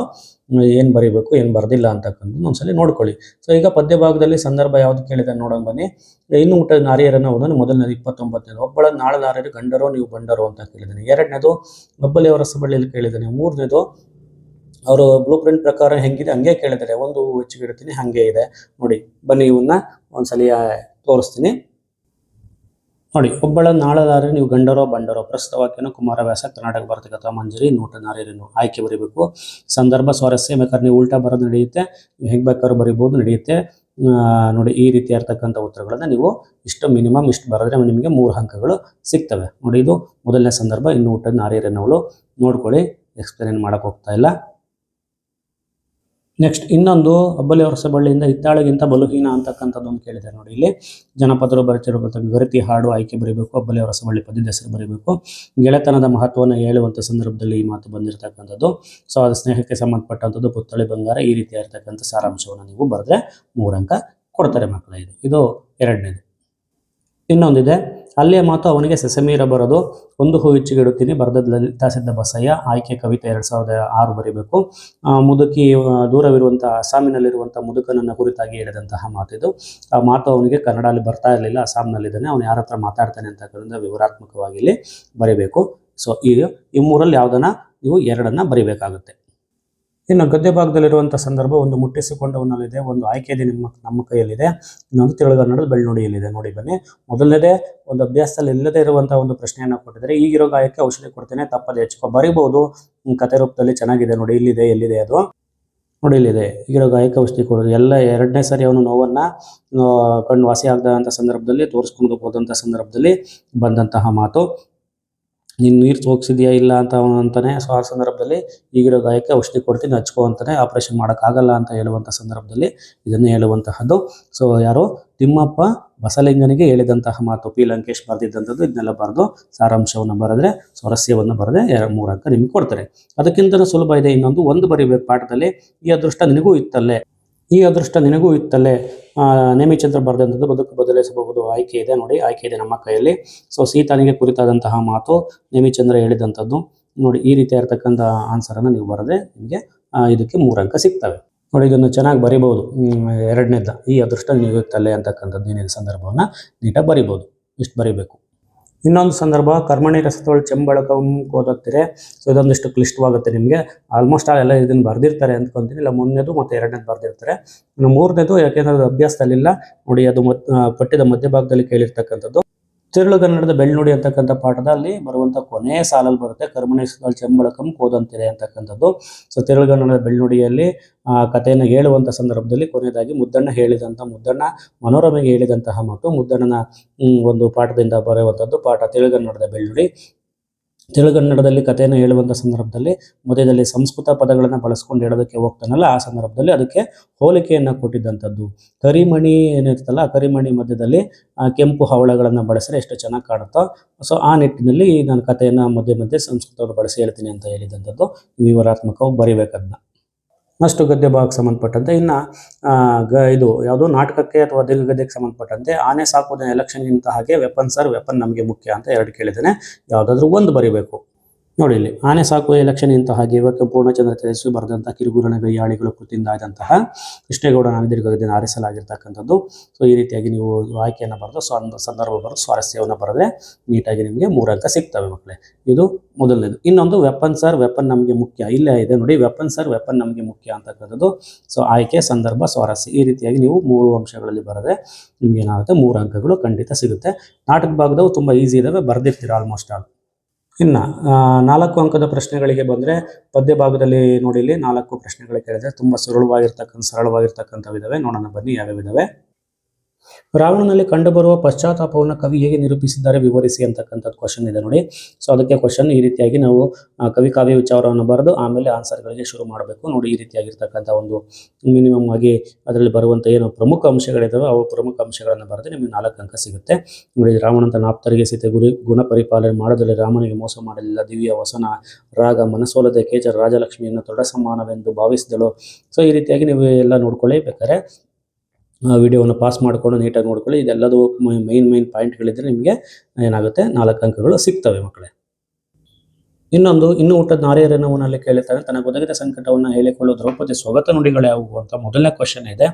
ಏನು ಬರೀಬೇಕು ಏನು ಬರೆದಿಲ್ಲ ಅಂತಕ್ಕಂಥದ್ದು ಒಂದ್ಸಲಿ ನೋಡ್ಕೊಳ್ಳಿ. ಸೊ ಈಗ ಪದ್ಯ ಭಾಗದಲ್ಲಿ ಸಂದರ್ಭ ಯಾವುದು ಕೇಳಿದೆ ನೋಡೋಣ ಬನ್ನಿ. ಇನ್ನು ಊಟದ ನಾರಿಯರನ್ನು ಓದೋಣ. ಮೊದಲನೇದು 29ನೇದು, ಒಬ್ಬಳ ನಾಳ ನಾರಿಯರು ಗಂಡರೋ ನೀವು ಬಂಡರೋ ಅಂತ ಕೇಳಿದ್ದಾನೆ. 2ನೇದು ಒಬ್ಬಲೆಯವರ ರಸಬಳ್ಳಿಯಲ್ಲಿ ಕೇಳಿದ್ದಾನೆ. 3ನೇದು ಅವರು ಬ್ಲೂ ಪ್ರಿಂಟ್ ಪ್ರಕಾರ ಹೆಂಗಿದೆ ಹಂಗೆ ಕೇಳಿದ್ದಾರೆ. ಒಂದು ಹೆಚ್ಚಿಗೆ ಇಡ್ತೀನಿ ಹಾಗೆ ಇದೆ ನೋಡಿ. ಬನ್ನಿ ಇವನ್ನ ಒಂದ್ಸಲಿ ತೋರಿಸ್ತೀನಿ ನೋಡಿ. ಒಬ್ಬಳ ನಾಳಲಾರೆ ನೀವು ಗಂಡರೋ ಬಂಡರೋ. ಪ್ರಸ್ತುತ ವಾಕ್ಯನ ಕುಮಾರವ್ಯಾಸ, ಕರ್ನಾಟಕ ಭಾರತ ಕಥಾ ಮಂಜರಿ, ನೂಟ ನಾರಿಯರನ್ನು ಆಯ್ಕೆ ಬರೀಬೇಕು. ಸಂದರ್ಭ ಸ್ವಾರಸ್ಯ ಬೇಕಾದ್ರೆ ನೀವು ಉಲ್ಟಾ ಬರೋದು ನಡೆಯುತ್ತೆ, ಹೆಂಗೆ ಬೇಕಾದ್ರೂ ಬರಿಬೋದು ನಡೆಯುತ್ತೆ ನೋಡಿ. ಈ ರೀತಿ ಇರ್ತಕ್ಕಂಥ ಉತ್ತರಗಳನ್ನು ನೀವು ಮಿನಿಮಮ್ ಇಷ್ಟು ಬರೆದ್ರೆ ನಿಮಗೆ 3 ಅಂಕಗಳು ಸಿಗ್ತವೆ ನೋಡಿ. ಇದು ಮೊದಲನೇ ಸಂದರ್ಭ. ಇನ್ನು ಊಟದ ನಾರಿಯರನ್ನವಳು ನೋಡ್ಕೊಳ್ಳಿ, ಎಕ್ಸ್ಪ್ಲೇನ್ ಮಾಡೋಕೆ ಹೋಗ್ತಾ ಇಲ್ಲ. ನೆಕ್ಸ್ಟ್ ಇನ್ನೊಂದು ಅಬ್ಬಲಿ ಹೊರಸಬಳ್ಳಿಯಿಂದ ಹಿತ್ತಾಳೆಗಿಂತ ಬಲುಹೀನ ಅಂತಕ್ಕಂಥದ್ದು ಒಂದು ಕೇಳಿದೆ ನೋಡಿ. ಇಲ್ಲಿ ಜನಪದರು ಬರೆತಿರುವಂಥ ಗರತಿ ಹಾಡು ಆಯ್ಕೆ ಬರೀಬೇಕು, ಅಬ್ಬಲಿ ಹೊರಸಬಳ್ಳಿ ಪದ್ಯದ ಹೆಸರು ಬರೀಬೇಕು. ಗೆಳೆತನದ ಮಹತ್ವವನ್ನು ಹೇಳುವಂಥ ಸಂದರ್ಭದಲ್ಲಿ ಈ ಮಾತು ಬಂದಿರತಕ್ಕಂಥದ್ದು. ಸೊ ಅದು ಸ್ನೇಹಕ್ಕೆ ಸಂಬಂಧಪಟ್ಟಂಥದ್ದು, ಪುತ್ಥಳಿ ಬಂಗಾರ, ಈ ರೀತಿಯಾಗಿರ್ತಕ್ಕಂಥ ಸಾರಾಂಶವನ್ನು ನೀವು ಬರೆದ್ರೆ 3 ಅಂಕ ಕೊಡ್ತಾರೆ ಮಕ್ಕಳ. ಇದು ಎರಡನೇದು. ಇನ್ನೊಂದಿದೆ, ಅಲ್ಲಿಯ ಮಾತು ಅವನಿಗೆ ಸೆಸಮೀರ ಬರೋದು, ಒಂದು ಹೂ ಇಚ್ಚಿಗಿಡುತ್ತೀನಿ ಬರೆದ ಲಲಿತಾ ಸಿದ್ಧ ಬಸಯ್ಯ, ಆಯ್ಕೆ ಕವಿತೆ 2006 ಬರೀಬೇಕು. ಮುದುಕಿ ದೂರವಿರುವಂಥ ಅಸ್ಸಾಮಿನಲ್ಲಿರುವಂಥ ಮುದುಕನನ್ನು ಕುರಿತಾಗಿ ಹೇಳಿದಂತಹ ಮಾತಿದು. ಆ ಮಾತು ಅವನಿಗೆ ಕನ್ನಡದಲ್ಲಿ ಬರ್ತಾ ಇರಲಿಲ್ಲ, ಅಸ್ಸಾಂನಲ್ಲಿದ್ದಾನೆ, ಅವನು ಯಾರ ಹತ್ರ ಮಾತಾಡ್ತಾನೆ ಅಂತಕ್ಕಂಥ ವಿವರಾತ್ಮಕವಾಗಿ ಇಲ್ಲಿ ಬರೀಬೇಕು. ಸೊ ಈ ಮೂರಲ್ಲಿ ಯಾವುದನ್ನ ನೀವು 2 ಬರೀಬೇಕಾಗುತ್ತೆ. ಇನ್ನು ಗದ್ಯ ಭಾಗದಲ್ಲಿರುವಂಥ ಸಂದರ್ಭ, ಒಂದು ಮುಟ್ಟಿಸಿಕೊಂಡವನಲ್ಲಿದೆ, ಒಂದು ಆಯ್ಕೆ ಇದೆ ನಮ್ಮ ಕೈಯಲ್ಲಿದೆ, ಇನ್ನೊಂದು ತೆಲುಗನ್ನಡದ ಬೆಳ್ನುಡಿಯಲ್ಲಿದೆ. ನೋಡಿ ಬನ್ನಿ, ಮೊದಲನೇದೇ ಒಂದು ಅಭ್ಯಾಸದಲ್ಲಿ ಇಲ್ಲದೆ ಇರುವಂತಹ ಒಂದು ಪ್ರಶ್ನೆಯನ್ನು ಕೊಟ್ಟಿದ್ದಾರೆ. ಈಗಿರೋ ಗಾಯಕ್ಕೆ ಔಷಧಿ ಕೊಡ್ತೇನೆ, ತಪ್ಪದೆ ಹೆಚ್ಚು ಬರಿಬಹುದು. ಕಥೆ ರೂಪದಲ್ಲಿ ಚೆನ್ನಾಗಿದೆ ನೋಡಿ, ಇಲ್ಲಿದೆ, ಎಲ್ಲಿದೆ ಅದು ನೋಡಿ, ಇಲ್ಲಿದೆ. ಈಗಿರೋ ಗಾಯಕ್ಕೆ ಔಷಧಿ ಕೊಡೋದು ಎಲ್ಲ 2ನೇ ಸರಿ ಅವನು ನೋವನ್ನು ಕಂಡು ವಾಸಿ ಆಗದಂಥ ಸಂದರ್ಭದಲ್ಲಿ, ತೋರಿಸ್ಕೊಂಡು ಹೋದಂಥ ಸಂದರ್ಭದಲ್ಲಿ ಬಂದಂತಹ ಮಾತು. ನೀನು ನೀರು ಸೋಗಿಸಿದೆಯಾ ಇಲ್ಲ ಅಂತ ಅಂತಾನೆ. ಸೊ ಆ ಸಂದರ್ಭದಲ್ಲಿ ಈಗಿರೋ ಗಾಯಕ್ಕೆ ಔಷಧಿ ಕೊಡ್ತೀನಿ ಹಚ್ಕೋ ಅಂತಾನೆ. ಆಪರೇಷನ್ ಮಾಡೋಕ್ಕಾಗಲ್ಲ ಅಂತ ಹೇಳುವಂಥ ಸಂದರ್ಭದಲ್ಲಿ ಇದನ್ನೇ ಹೇಳುವಂತಹದ್ದು. ಸೊ ಯಾರು ತಿಮ್ಮಪ್ಪ ಬಸಲಿಂಗನಿಗೆ ಹೇಳಿದಂತಹ ಮಾತು, ಪಿ ಲಂಕೇಶ್ ಬರೆದಿದ್ದಂಥದ್ದು. ಇದನ್ನೆಲ್ಲ ಬರೆದು ಸಾರಾಂಶವನ್ನು ಬರೆದ್ರೆ, ಸ್ವಾರಸ್ಯವನ್ನು ಬರೆದ್ರೆ 3 ಅಂಕ ನಿಮಗೆ ಕೊಡ್ತಾರೆ. ಅದಕ್ಕಿಂತ ಸುಲಭ ಇದೆ ಇನ್ನೊಂದು, 1 ಬರೀಬೇಕು ಪಾಠದಲ್ಲಿ. ಈ ಅದೃಷ್ಟ ನಿನಗೂ ಇತ್ತಲ್ಲೇ, ಈ ಅದೃಷ್ಟ ನಿನಗೂ ಇತ್ತಲ್ಲೇ, ನೇಮಿಚಂದ್ರ ಬರೆದಂಥದ್ದು. ಬದುಕು ಬದಲಿಸಬಹುದು ಆಯ್ಕೆ ಇದೆ ನೋಡಿ, ಆಯ್ಕೆ ಇದೆ ನಮ್ಮ ಕೈಯಲ್ಲಿ. ಸೊ ಸೀತಾನಿಗೆ ಕುರಿತಾದಂತಹ ಮಾತು ನೇಮಿಚಂದ್ರ ಹೇಳಿದಂಥದ್ದು ನೋಡಿ. ಈ ರೀತಿ ಇರತಕ್ಕಂಥ ಆನ್ಸರನ್ನು ನೀವು ಬರೆದ್ರೆ ನಿಮಗೆ ಇದಕ್ಕೆ 3 ಅಂಕ ಸಿಗ್ತವೆ ನೋಡಿ. ಇದನ್ನು ಚೆನ್ನಾಗಿ ಬರಿಬೋದು. 2ನೇದ ಈ ಅದೃಷ್ಟ ನಿನಗೂ ಇತ್ತಲ್ಲೇ ಅಂತಕ್ಕಂಥದ್ದು ಏನಿದೆ ಸಂದರ್ಭವನ್ನು ನೀಟಾಗಿ ಬರಿಬೋದು. ಇಷ್ಟು ಬರಿಬೇಕು. ಇನ್ನೊಂದು ಸಂದರ್ಭ, ಕರ್ಮಣಿ ರಸದೊಳು ಚೆಂಬಳಕಂ ಕೋದತ್ತಿರೆ. ಸೊ ಇದೊಂದಿಷ್ಟು ಕ್ಲಿಷ್ಟವಾಗುತ್ತೆ ನಿಮಗೆ. ಆಲ್ಮೋಸ್ಟ್ ಎಲ್ಲ ಇದನ್ನು ಬರೆದಿರ್ತಾರೆ ಅಂದ್ಕೊತೀನಿ. ಇಲ್ಲ 1ನೇದು ಮತ್ತು 2ನೇದು ಬರೆದಿರ್ತಾರೆ. ಇನ್ನು 3ನೇದು ಯಾಕೆಂದರೆ ಅದು ಅಭ್ಯಾಸದಲ್ಲಿಲ್ಲ ನೋಡಿ, ಅದು ಪಠ್ಯದ ಮಧ್ಯಭಾಗದಲ್ಲಿ ಕೇಳಿರ್ತಕ್ಕಂಥದ್ದು. ತಿರುಳುಗನ್ನಡದ ಬೆಳ್ನುಡಿ ಅಂತಕ್ಕಂಥ ಪಾಠದಲ್ಲಿ ಬರುವಂಥ ಕೊನೆಯ ಸಾಲಲ್ಲಿ ಬರುತ್ತೆ, ಕರ್ಮಣಿ ರಸದೊಳು ಚೆಂಬಳಕಂ ಕೋದಂತಿರೆ ಅಂತಕ್ಕಂಥದ್ದು. ಸೊ ತಿರುಳುಗನ್ನಡದ ಬೆಳ್ನುಡಿಯಲ್ಲಿ ಕಥೆಯನ್ನು ಹೇಳುವಂಥ ಸಂದರ್ಭದಲ್ಲಿ ಕೊನೆಯದಾಗಿ ಮುದ್ದಣ್ಣ ಹೇಳಿದಂಥ, ಮುದ್ದಣ್ಣ ಮನೋರಮೆಗೆ ಹೇಳಿದಂತಹ ಮಾತು, ಮುದ್ದಣ್ಣನ ಒಂದು ಪಾಠದಿಂದ ಬರೆಯುವಂಥದ್ದು ಪಾಠ ತೆಲುಗನ್ನಡದ ಬೆಳ್ನುಡಿ. ತೆಲುಗನ್ನಡದಲ್ಲಿ ಕಥೆಯನ್ನು ಹೇಳುವಂಥ ಸಂದರ್ಭದಲ್ಲಿ ಮಧ್ಯದಲ್ಲಿ ಸಂಸ್ಕೃತ ಪದಗಳನ್ನು ಬಳಸ್ಕೊಂಡು ಹೇಳೋದಕ್ಕೆ ಹೋಗ್ತಾನಲ್ಲ, ಆ ಸಂದರ್ಭದಲ್ಲಿ ಅದಕ್ಕೆ ಹೋಲಿಕೆಯನ್ನು ಕೊಟ್ಟಿದ್ದಂಥದ್ದು. ಕರಿಮಣಿ ಏನಿರ್ತಲ್ಲ, ಆ ಕರಿಮಣಿ ಮಧ್ಯದಲ್ಲಿ ಕೆಂಪು ಹವಳಗಳನ್ನು ಬಳಸಿದ್ರೆ ಎಷ್ಟು ಚೆನ್ನಾಗಿ ಕಾಣುತ್ತೋ. ಸೊ ಆ ನಿಟ್ಟಿನಲ್ಲಿ ನಾನು ಕಥೆಯನ್ನು ಮಧ್ಯೆ ಸಂಸ್ಕೃತವನ್ನು ಬಳಸಿ ಹೇಳ್ತೀನಿ ಅಂತ ಹೇಳಿದಂಥದ್ದು. ವಿವರಾತ್ಮಕವಾಗಿ ಬರಿಬೇಕದನ್ನ. ಅಷ್ಟು ಗದ್ಯ ಭಾಗಕ್ಕೆ ಸಂಬಂಧಪಟ್ಟಂತೆ. ಇನ್ನು ಇದು ಯಾವುದೋ ನಾಟಕಕ್ಕೆ ಅಥವಾ ದೀರ್ಘಗದ್ಯಕ್ಕೆ ಸಂಬಂಧಪಟ್ಟಂತೆ, ಆನೆ ಸಾಕುವುದನ್ನ ಎಲೆಕ್ಷನ್ಗಿಂತ ಹಾಗೆ, ವೆಪನ್ ಸರ್ ವೆಪನ್ ನಮಗೆ ಮುಖ್ಯ ಅಂತ 2 ಕೇಳಿದ್ದೇನೆ. ಯಾವುದಾದ್ರೂ 1 ಬರೀಬೇಕು ನೋಡಿ. ಇಲ್ಲಿ ಆನೆ ಸಾಕುವ ಎಲೆಕ್ಷನ್ ಇಂತ ಹಾಗೆ ಇವತ್ತು ಪೂರ್ಣಚಂದ್ರ ತೇಜಸ್ವಿ ಬರೆದಂತಹ ಕಿರುಗುರನ ಗೈಯಾಳಿಗಳು ಕೃತಿಯಿಂದ ಆದಂತಹ ಕೃಷ್ಣೇಗೌಡ ದೀರ್ಘಗದ್ಯನ ಆರಿಸಲಾಗಿರ್ತಕ್ಕಂಥದ್ದು. ಸೊ ಈ ರೀತಿಯಾಗಿ ನೀವು ಆಯ್ಕೆಯನ್ನು ಬರೆದು ಸಂದರ್ಭ ಬರೆದು ಸ್ವಾರಸ್ಯವನ್ನು ಬರೆದ್ರೆ ನೀಟಾಗಿ ನಿಮಗೆ 3 ಅಂಕ ಸಿಗ್ತವೆ ಮಕ್ಕಳೇ. ಇದು ಮೊದಲನೇದು. ಇನ್ನೊಂದು, ವೆಪನ್ ಸರ್ ವೆಪನ್ ನಮಗೆ ಮುಖ್ಯ, ಇಲ್ಲೇ ಇದೆ ನೋಡಿ, ವೆಪನ್ ಸರ್ ವೆಪನ್ ನಮಗೆ ಮುಖ್ಯ ಅಂತಕ್ಕಂಥದ್ದು. ಸೊ ಆಯ್ಕೆ, ಸಂದರ್ಭ, ಸ್ವಾರಸ್ಯ, ಈ ರೀತಿಯಾಗಿ ನೀವು 3 ಅಂಶಗಳಲ್ಲಿ ಬರೆದ್ರೆ ನಿಮ್ಗೆ ಏನಾಗುತ್ತೆ 3 ಅಂಕಗಳು ಖಂಡಿತ ಸಿಗುತ್ತೆ. ನಾಟಕ ಭಾಗದವು ತುಂಬ ಈಸಿ ಇದಾವೆ, ಬರೆದಿರ್ತೀರ ಆಲ್ಮೋಸ್ಟ್ ಆಲ್. ಇನ್ನು 4 ಅಂಕದ ಪ್ರಶ್ನೆಗಳಿಗೆ ಬಂದರೆ, ಪದ್ಯ ಭಾಗದಲ್ಲಿ ನೋಡಿ, ಇಲ್ಲಿ 4 ಪ್ರಶ್ನೆಗಳು ಕೇಳಿದ್ರೆ ತುಂಬ ಸರಳವಾಗಿರ್ತಕ್ಕಂಥವಿದ್ದಾವೆ. ನೋಡೋಣ ಬನ್ನಿ ಯಾವ್ಯಾವಿದ್ದಾವೆ. ರಾವಣನಲ್ಲಿ ಕಂಡುಬರುವ ಪಶ್ಚಾತ್ತಾಪವನ್ನು ಕವಿ ಹೇಗೆ ನಿರೂಪಿಸಿದ್ದಾರೆ ವಿವರಿಸಿ ಅಂತಕ್ಕಂಥದ್ದು ಕ್ವಶನ್ ಇದೆ ನೋಡಿ. ಸೊ ಅದಕ್ಕೆ ಕ್ವಶನ್ ಈ ರೀತಿಯಾಗಿ ನಾವು ಕವಿ ಕಾವ್ಯ ವಿಚಾರವನ್ನು ಬರೆದು ಆಮೇಲೆ ಆನ್ಸರ್ಗಳಿಗೆ ಶುರು ಮಾಡಬೇಕು ನೋಡಿ. ಈ ರೀತಿಯಾಗಿರ್ತಕ್ಕಂಥ ಒಂದು ಮಿನಿಮಮ್ ಆಗಿ ಅದರಲ್ಲಿ ಬರುವಂಥ ಏನು ಪ್ರಮುಖ ಅಂಶಗಳಿದ್ದಾವೆ ಅವು ಪ್ರಮುಖ ಅಂಶಗಳನ್ನು ಬರೆದು ನಿಮಗೆ 4 ಅಂಕ ಸಿಗುತ್ತೆ ನೋಡಿ. ರಾವಣಂತ ನಾಪ್ತರಿಗೆ ಸೀತೆ ಗುಣ ಪರಿಪಾಲನೆ ಮಾಡೋದಲ್ಲಿ ರಾಮನಿಗೆ ಮೋಸ ಮಾಡಲಿಲ್ಲ, ದಿವ್ಯ ವಸನ ರಾಗ ಮನಸೋಲದೆ ಕೇಚರ ರಾಜಲಕ್ಷ್ಮಿಯನ್ನು ತೊಡ ಸಮಾನವೆಂದು ಭಾವಿಸಿದಳು. ಸೊ ಈ ರೀತಿಯಾಗಿ ನೀವು ಎಲ್ಲ ನೋಡ್ಕೊಳ್ಳಿ. ಬೇಕಾದ್ರೆ ವಿಡಿಯೋವನ್ನು ಪಾಸ್ ಮಾಡಿಕೊಂಡು ನೀಟಾಗಿ ನೋಡ್ಕೊಳ್ಳಿ. ಇದೆಲ್ಲದೂ ಮೈನ್ ಪಾಯಿಂಟ್ಗಳಿದ್ದರೆ ನಿಮಗೆ ಏನಾಗುತ್ತೆ 4 ಅಂಕಗಳು ಸಿಗ್ತವೆ ಮಕ್ಕಳೇ. ಇನ್ನೊಂದು, ಇನ್ನು ಊಟದ ನಾರಿಯರನವನಲ್ಲಿ ಕೇಳುತ್ತಾನೆ, ತನಗೆ ಒದಗಿದ ಸಂಕಟವನ್ನು ಹೇಳಿಕೊಳ್ಳೋ ದ್ರೌಪದಿ ಸ್ವಗತ ನುಡಿಗಳು ಯಾವುವು ಅಂತ ಮೊದಲನೇ ಕ್ವಶನ್ ಇದೆ.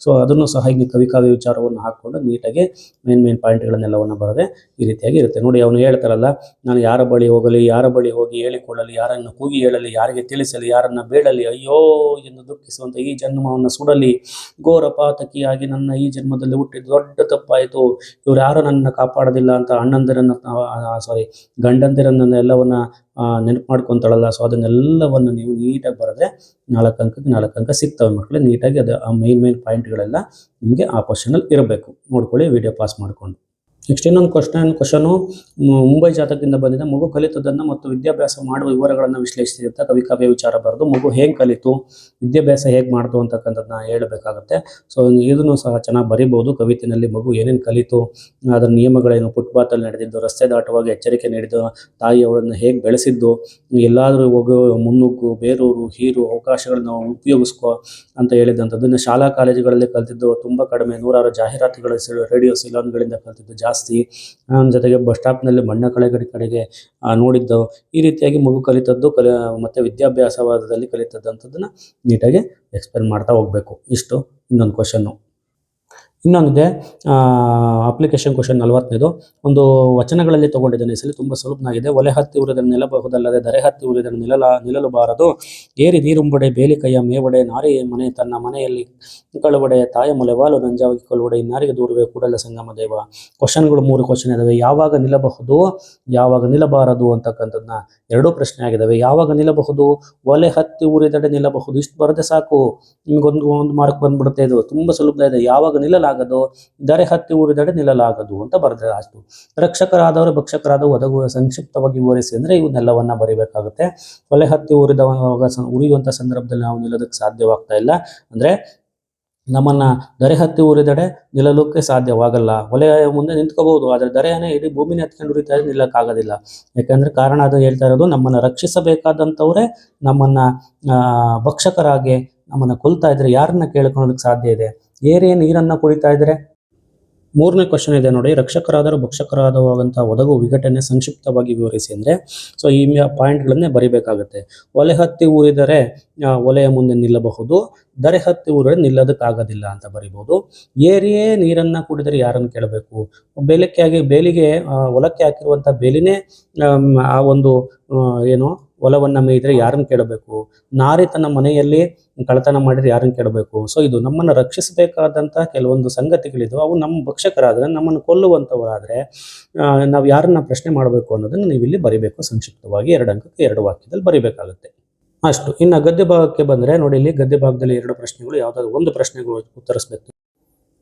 ಸೊ ಅದನ್ನು ಸಹ ಇಲ್ಲಿ ಕವಿ ಕಾವ್ಯ ವಿಚಾರವನ್ನು ಹಾಕ್ಕೊಂಡು ನೀಟಾಗಿ ಮೈನ್ ಪಾಯಿಂಟ್ಗಳನ್ನೆಲ್ಲವನ್ನು ಬರದೆ ಈ ರೀತಿಯಾಗಿ ಇರುತ್ತೆ ನೋಡಿ. ಅವನು ಹೇಳ್ತಾರಲ್ಲ, ನಾನು ಯಾರ ಬಳಿ ಹೋಗಲಿ, ಯಾರ ಬಳಿ ಹೋಗಿ ಹೇಳಿಕೊಳ್ಳಲಿ, ಯಾರನ್ನು ಕೂಗಿ ಹೇಳಲಿ, ಯಾರಿಗೆ ತಿಳಿಸಲಿ, ಯಾರನ್ನು ಬೇಡಲಿ, ಅಯ್ಯೋ ಎಂದು ದುಃಖಿಸುವಂಥ ಈ ಜನ್ಮವನ್ನು ಸುಡಲಿ, ಘೋರ ಪಾತಕಿಯಾಗಿ ನನ್ನ ಈ ಜನ್ಮದಲ್ಲಿ ಹುಟ್ಟಿದ ದೊಡ್ಡ ತಪ್ಪಾಯಿತು, ಇವ್ರು ಯಾರು ನನ್ನನ್ನು ಕಾಪಾಡೋದಿಲ್ಲ ಅಂತ ಗಂಡಂದಿರನ್ನ ಎಲ್ಲವನ್ನ ನೆನಪು ಮಾಡ್ಕೊತಾಳಲ್ಲ. ಸೊ ಅದನ್ನೆಲ್ಲವನ್ನು ನೀವು ನೀಟಾಗಿ ಬರೆದ್ರೆ 4 ಅಂಕಕ್ಕೆ 4 ಅಂಕ ಸಿಗ್ತವೆ ಮಕ್ಕಳು. ನೀಟಾಗಿ ಅದು ಆ ಮೈನ್ ಪಾಯಿಂಟ್ಗಳೆಲ್ಲ ನಿಮಗೆ ಆ ಕ್ವಶನಲ್ಲಿ ಇರಬೇಕು. ನೋಡ್ಕೊಳ್ಳಿ ವಿಡಿಯೋ ಪಾಸ್ ಮಾಡಿಕೊಂಡು. ನೆಕ್ಸ್ಟ್ ಇನ್ನೊಂದು ಕ್ವಶನು ಮುಂಬೈ ಜಾತಕದಿಂದ ಬಂದಿದೆ. ಮಗು ಕಲಿತದನ್ನು ಮತ್ತು ವಿದ್ಯಾಭ್ಯಾಸ ಮಾಡುವ ವಿವರಗಳನ್ನು ವಿಶ್ಲೇಷಿಸಿ ಅಂತ ಕವಿ ಕಾವ್ಯ ವಿಚಾರ ಬರೆದು ಮಗು ಹೇಗೆ ಕಲಿತು, ವಿದ್ಯಾಭ್ಯಾಸ ಹೇಗೆ ಮಾಡ್ತು ಅಂತಕ್ಕಂಥದ್ದನ್ನ ಹೇಳಬೇಕಾಗುತ್ತೆ. ಸೊ ಇದನ್ನು ಸಹ ಚೆನ್ನಾಗಿ ಬರಿಬೋದು. ಕವಿತೆಯಲ್ಲಿ ಮಗು ಏನೇನು ಕಲಿತು, ಅದರ ನಿಯಮಗಳೇನು, ಫುಟ್ಪಾತಲ್ಲಿ ನಡೆದಿದ್ದು, ರಸ್ತೆ ದಾಟುವಾಗ ಎಚ್ಚರಿಕೆ ನೀಡಿದ್ದು, ತಾಯಿ ಅವಳನ್ನು ಹೇಗೆ ಬೆಳೆಸಿದ್ದು, ಎಲ್ಲಾದರೂ ಹೋಗೋ ಮುನ್ನುಗ್ಗು, ಬೇರೂರು, ಹೀರು, ಅವಕಾಶಗಳನ್ನ ಉಪಯೋಗಿಸ್ಕೊ ಅಂತ ಹೇಳಿದಂಥದ್ದು. ಇನ್ನು ಶಾಲಾ ಕಾಲೇಜುಗಳಲ್ಲಿ ಕಲಿತಿದ್ದು ತುಂಬ ಕಡಿಮೆ, 100 ಜಾಹೀರಾತುಗಳ ರೇಡಿಯೋ ಸಿಲೋನ್ಗಳಿಂದ ಕಲಿತಿದ್ದು ಜಾಸ್ತಿ. ಜೊತೆಗೆ ಬಸ್ ಸ್ಟಾಪ್ನಲ್ಲಿ ಬಣ್ಣ ಕಡೆಗೆ ನೋಡಿದ್ದು. ಈ ರೀತಿಯಾಗಿ ಮಗು ಕಲಿತದ್ದು ಮತ್ತೆ ವಿದ್ಯಾಭ್ಯಾಸವಾದದಲ್ಲಿ ಕಲಿತದ್ದಂಥದ್ದನ್ನ ನೀಟಾಗಿ ಎಕ್ಸ್ಪ್ಲೇನ್ ಮಾಡ್ತಾ ಹೋಗ್ಬೇಕು. ಇಷ್ಟು ಇನ್ನೊಂದು ಕ್ವಶನ್ನು. ಇನ್ನೊಂದಿದೆ ಅಪ್ಲಿಕೇಶನ್ ಕ್ವಶನ್ 40ನೇದು. ಒಂದು ವಚನಗಳಲ್ಲಿ ತಗೊಂಡಿದ್ದೇನೆ. ಈ ಸಲ ತುಂಬ ಸುಲಭನಾಗಿದೆ. ಒಲೆ ಹತ್ತಿ ಉರಿದರೆ ನಿಲ್ಲಬಹುದಲ್ಲದೆ ದರೆ ಹತ್ತಿ ಉರಿದರೆ ನಿಲ್ಲಬಾರದು. ಏರಿ ನೀರುಂಬಡೆ ಬೇಲಿ ಕೈಯ ಮೇವಡೆ, ನಾರಿ ಮನೆ ತನ್ನ ಮನೆಯಲ್ಲಿ ಕಳುವಡೆ, ತಾಯ ಮೊಲೆವಾಲು ನಂಜಾವಾಗಿ ಕೊಳುವಡೆ, ಇನ್ನಾರಿಗೆ ದೂರುವೆ ಕೂಡಲ ಸಂಗಮ ದೇವ. ಕ್ವಶನ್ಗಳು 3 ಕ್ವಶನ್ ಇದಾವೆ. ಯಾವಾಗ ನಿಲ್ಲಬಹುದು, ಯಾವಾಗ ನಿಲ್ಲಬಾರದು ಅಂತಕ್ಕಂಥದ್ದನ್ನ 2 ಪ್ರಶ್ನೆ ಆಗಿದ್ದಾವೆ. ಯಾವಾಗ ನಿಲ್ಲಬಹುದು, ಒಲೆ ಹತ್ತಿ ಉರಿದಡೆ ನಿಲ್ಲಬಹುದು. ಇಷ್ಟು ಬರದೆ ಸಾಕು, ನಿಮ್ಗೊಂದು ಮಾರ್ಕ್ ಬಂದ್ಬಿಡುತ್ತೆ. ಇದು ತುಂಬ ಸುಲಭ ಇದೆ. ಯಾವಾಗ ನಿಲ್ಲಲಾಗದು, ದರೆ ಹತ್ತಿ ಉರಿದಡೆ ನಿಲ್ಲಲಾಗದು ಅಂತ ಬರೆದ್ರೆ ಆಯ್ತು. ರಕ್ಷಕರಾದವರು ಭಕ್ಷಕರಾದವು ಒದಗುವ ಸಂಕ್ಷಿಪ್ತವಾಗಿ ವಿವರಿಸಿ ಅಂದರೆ ಇವನ್ನೆಲ್ಲವನ್ನ ಬರಿಬೇಕಾಗುತ್ತೆ. ಒಲೆ ಹತ್ತಿ ಉರಿಯುವಂಥ ಸಂದರ್ಭದಲ್ಲಿ ನಾವು ನಿಲ್ಲೋದಕ್ಕೆ ಸಾಧ್ಯವಾಗ್ತಾ ಇಲ್ಲ. ಅಂದರೆ ನಮ್ಮನ್ನ ದರೆ ಹತ್ತಿ ಉರಿದಡೆ ನಿಲ್ಲಲಿಕ್ಕೆ ಸಾಧ್ಯವಾಗಲ್ಲ. ಒಲೆ ಮುಂದೆ ನಿಂತ್ಕೋಬಹುದು, ಆದರೆ ದರೆಯನ್ನೇ ಇಡೀ ಭೂಮಿನ ಹತ್ಕೊಂಡು ಉರಿತಾ ಇದೆ, ನಿಲ್ಲಕ್ಕಾಗೋದಿಲ್ಲ. ಯಾಕಂದ್ರೆ ಕಾರಣ ಅದು ಹೇಳ್ತಾ ಇರೋದು, ನಮ್ಮನ್ನ ರಕ್ಷಿಸಬೇಕಾದಂಥವ್ರೆ ನಮ್ಮನ್ನ ಭಕ್ಷಕರಾಗಿ ನಮ್ಮನ್ನ ಕೊಲ್ತಾ ಇದ್ರೆ ಯಾರನ್ನ ಕೇಳ್ಕೊಳೋದಕ್ಕೆ ಸಾಧ್ಯ ಇದೆ? ಏರೇ ನೀರನ್ನ ಕುಡಿತಾ ಇದ್ರೆ. 3ನೇ ಕ್ವಶನ್ ಇದೆ ನೋಡಿ. ರಕ್ಷಕರಾದರೂ ಭಕ್ಷಕರಾದವಾಗಂತ ಒದಗು ವಿಘಟನೆ ಸಂಕ್ಷಿಪ್ತವಾಗಿ ವಿವರಿಸಿ ಅಂದರೆ, ಸೊ ಈ ಪಾಯಿಂಟ್ಗಳನ್ನೇ ಬರಿಬೇಕಾಗುತ್ತೆ. ಒಲೆ ಹತ್ತಿ ಊರಿದರೆ ಒಲೆಯ ಮುಂದೆ ನಿಲ್ಲಬಹುದು, ದರೆ ಹತ್ತಿ ಊರಿದರೆ ನಿಲ್ಲೋದಕ್ಕಾಗೋದಿಲ್ಲ ಅಂತ ಬರಿಬೋದು. ಏರಿಯೇ ನೀರನ್ನ ಕುಡಿದರೆ ಯಾರನ್ನು ಕೇಳಬೇಕು? ಬೇಲಿಗೆ ಹೊಲಕ್ಕೆ ಹಾಕಿರುವಂಥ ಬೇಲಿನೇ ಆ ಒಂದು ಏನು ಹೊಲವನ್ನ ಮೇಯ್ದರೆ ಯಾರನ್ನು ಕೇಳಬೇಕು? ನಾರಿ ತನ್ನ ಮನೆಯಲ್ಲಿ ಕಳ್ಳತನ ಮಾಡಿದ್ರೆ ಯಾರನ್ನು ಕೇಳಬೇಕು? ಸೊ ಇದು ನಮ್ಮನ್ನು ರಕ್ಷಿಸಬೇಕಾದಂಥ ಕೆಲವೊಂದು ಸಂಗತಿಗಳಿದು. ಅವು ನಮ್ಮ ಭಕ್ಷಕರಾದರೆ, ನಮ್ಮನ್ನು ಕೊಲ್ಲುವಂಥವರಾದರೆ ನಾವು ಯಾರನ್ನ ಪ್ರಶ್ನೆ ಮಾಡಬೇಕು ಅನ್ನೋದನ್ನು ನೀವು ಇಲ್ಲಿ ಬರಿಬೇಕು. ಸಂಕ್ಷಿಪ್ತವಾಗಿ 2 ಅಂಕಕ್ಕೆ 2 ವಾಕ್ಯದಲ್ಲಿ ಬರಿಬೇಕಾಗುತ್ತೆ. ಅಷ್ಟು. ಇನ್ನು ಗದ್ಯ ಭಾಗಕ್ಕೆ ಬಂದರೆ ನೋಡಿ, ಇಲ್ಲಿ ಗದ್ಯ ಭಾಗದಲ್ಲಿ 2 ಪ್ರಶ್ನೆಗಳು, ಯಾವುದಾದ್ರು ಒಂದು ಪ್ರಶ್ನೆಗಳು ಉತ್ತರಿಸಬೇಕು.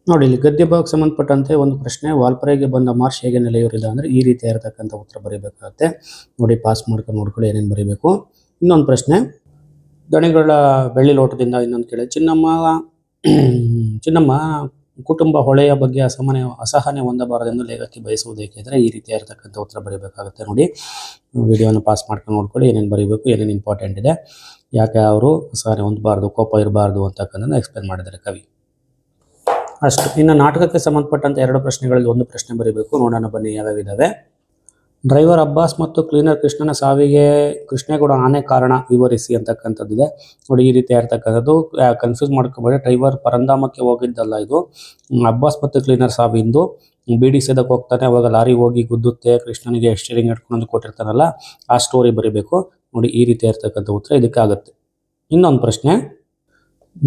ನೋಡಿ, ಇಲ್ಲಿ ಗದ್ಯ ಭಾಗಕ್ಕೆ ಸಂಬಂಧಪಟ್ಟಂತೆ ಒಂದು ಪ್ರಶ್ನೆ. ವಾಲ್ಪರೆಗೆ ಬಂದ ಮಾರ್ಷ್ ಹೇಗೆ ನೆಲೆಯೂರಿದ ಅಂದರೆ ಈ ರೀತಿ ಇರತಕ್ಕಂಥ ಉತ್ತರ ಬರೀಬೇಕಾಗುತ್ತೆ. ನೋಡಿ, ಪಾಸ್ ಮಾಡ್ಕೊಂಡು ನೋಡ್ಕೊಳ್ಳಿ ಏನೇನು ಬರೀಬೇಕು. ಇನ್ನೊಂದು ಪ್ರಶ್ನೆ, ದಣಿಗಳ ಬೆಳ್ಳಿ ಲೋಟದಿಂದ ಇನ್ನೊಂದು ಕೇಳಿ. ಚಿನ್ನಮ್ಮ ಕುಟುಂಬ ಹೊಳೆಯ ಬಗ್ಗೆ ಅಸಹನೆ ಹೊಂದಬಾರದೆಂದು ಲೇಖಕಿ ಬಯಸುವುದೇಕೆ ಅಂದರೆ ಈ ರೀತಿ ಇರತಕ್ಕಂಥ ಉತ್ತರ ಬರೀಬೇಕಾಗುತ್ತೆ. ನೋಡಿ, ವಿಡಿಯೋನ ಪಾಸ್ ಮಾಡ್ಕೊಂಡು ನೋಡ್ಕೊಳ್ಳಿ ಏನೇನು ಬರೀಬೇಕು, ಏನೇನು ಇಂಪಾರ್ಟೆಂಟ್ ಇದೆ, ಯಾಕೆ ಅವರು ಅಸಹನೆ ಹೊಂದಬಾರ್ದು, ಕೋಪ ಇರಬಾರ್ದು ಅಂತಕ್ಕಂಥದ್ದನ್ನು ಎಕ್ಸ್ಪ್ಲೇನ್ ಮಾಡಿದ್ದಾರೆ ಕವಿ. ಅಷ್ಟು. ಇನ್ನು ನಾಟಕಕ್ಕೆ ಸಂಬಂಧಪಟ್ಟಂತೆ 2 ಪ್ರಶ್ನೆಗಳಲ್ಲಿ ಒಂದು ಪ್ರಶ್ನೆ ಬರೀಬೇಕು. ನೋಡೋಣ ಬನ್ನಿ ಯಾವ್ಯಾವಿದ್ದಾವೆ. ಡ್ರೈವರ್ ಅಬ್ಬಾಸ್ ಮತ್ತು ಕ್ಲೀನರ್ ಕೃಷ್ಣನ ಸಾವಿಗೆ ಕೃಷ್ಣೇಗೌಡ ಆನೆ ಕಾರಣ ವಿವರಿಸಿ ಅಂತಕ್ಕಂಥದ್ದಿದೆ. ನೋಡಿ, ಈ ರೀತಿ ಇರ್ತಕ್ಕಂಥದ್ದು. ಕನ್ಫ್ಯೂಸ್ ಮಾಡ್ಕೋಬೇಡಿ. ಡ್ರೈವರ್ ಪರಂಧಾಮಕ್ಕೆ ಹೋಗಿದ್ದಲ್ಲ ಇದು. ಅಬ್ಬಾಸ್ ಮತ್ತು ಕ್ಲೀನರ್ ಸಾವಿಂದು. ಬಿಡಿ ಸೇದಕ್ಕೆ ಹೋಗ್ತಾನೆ, ಅವಾಗ ಲಾರಿ ಹೋಗಿ ಗುದ್ದುತ್ತೆ, ಕೃಷ್ಣನಿಗೆ ಸ್ಟೀರಿಂಗ್ ಹಿಡ್ಕೊಂಡು ಕೊಟ್ಟಿರ್ತಾನಲ್ಲ, ಆ ಸ್ಟೋರಿ ಬರೀಬೇಕು. ನೋಡಿ, ಈ ರೀತಿ ಇರ್ತಕ್ಕಂಥ ಉತ್ತರ ಇದಕ್ಕಾಗುತ್ತೆ. ಇನ್ನೊಂದು ಪ್ರಶ್ನೆ,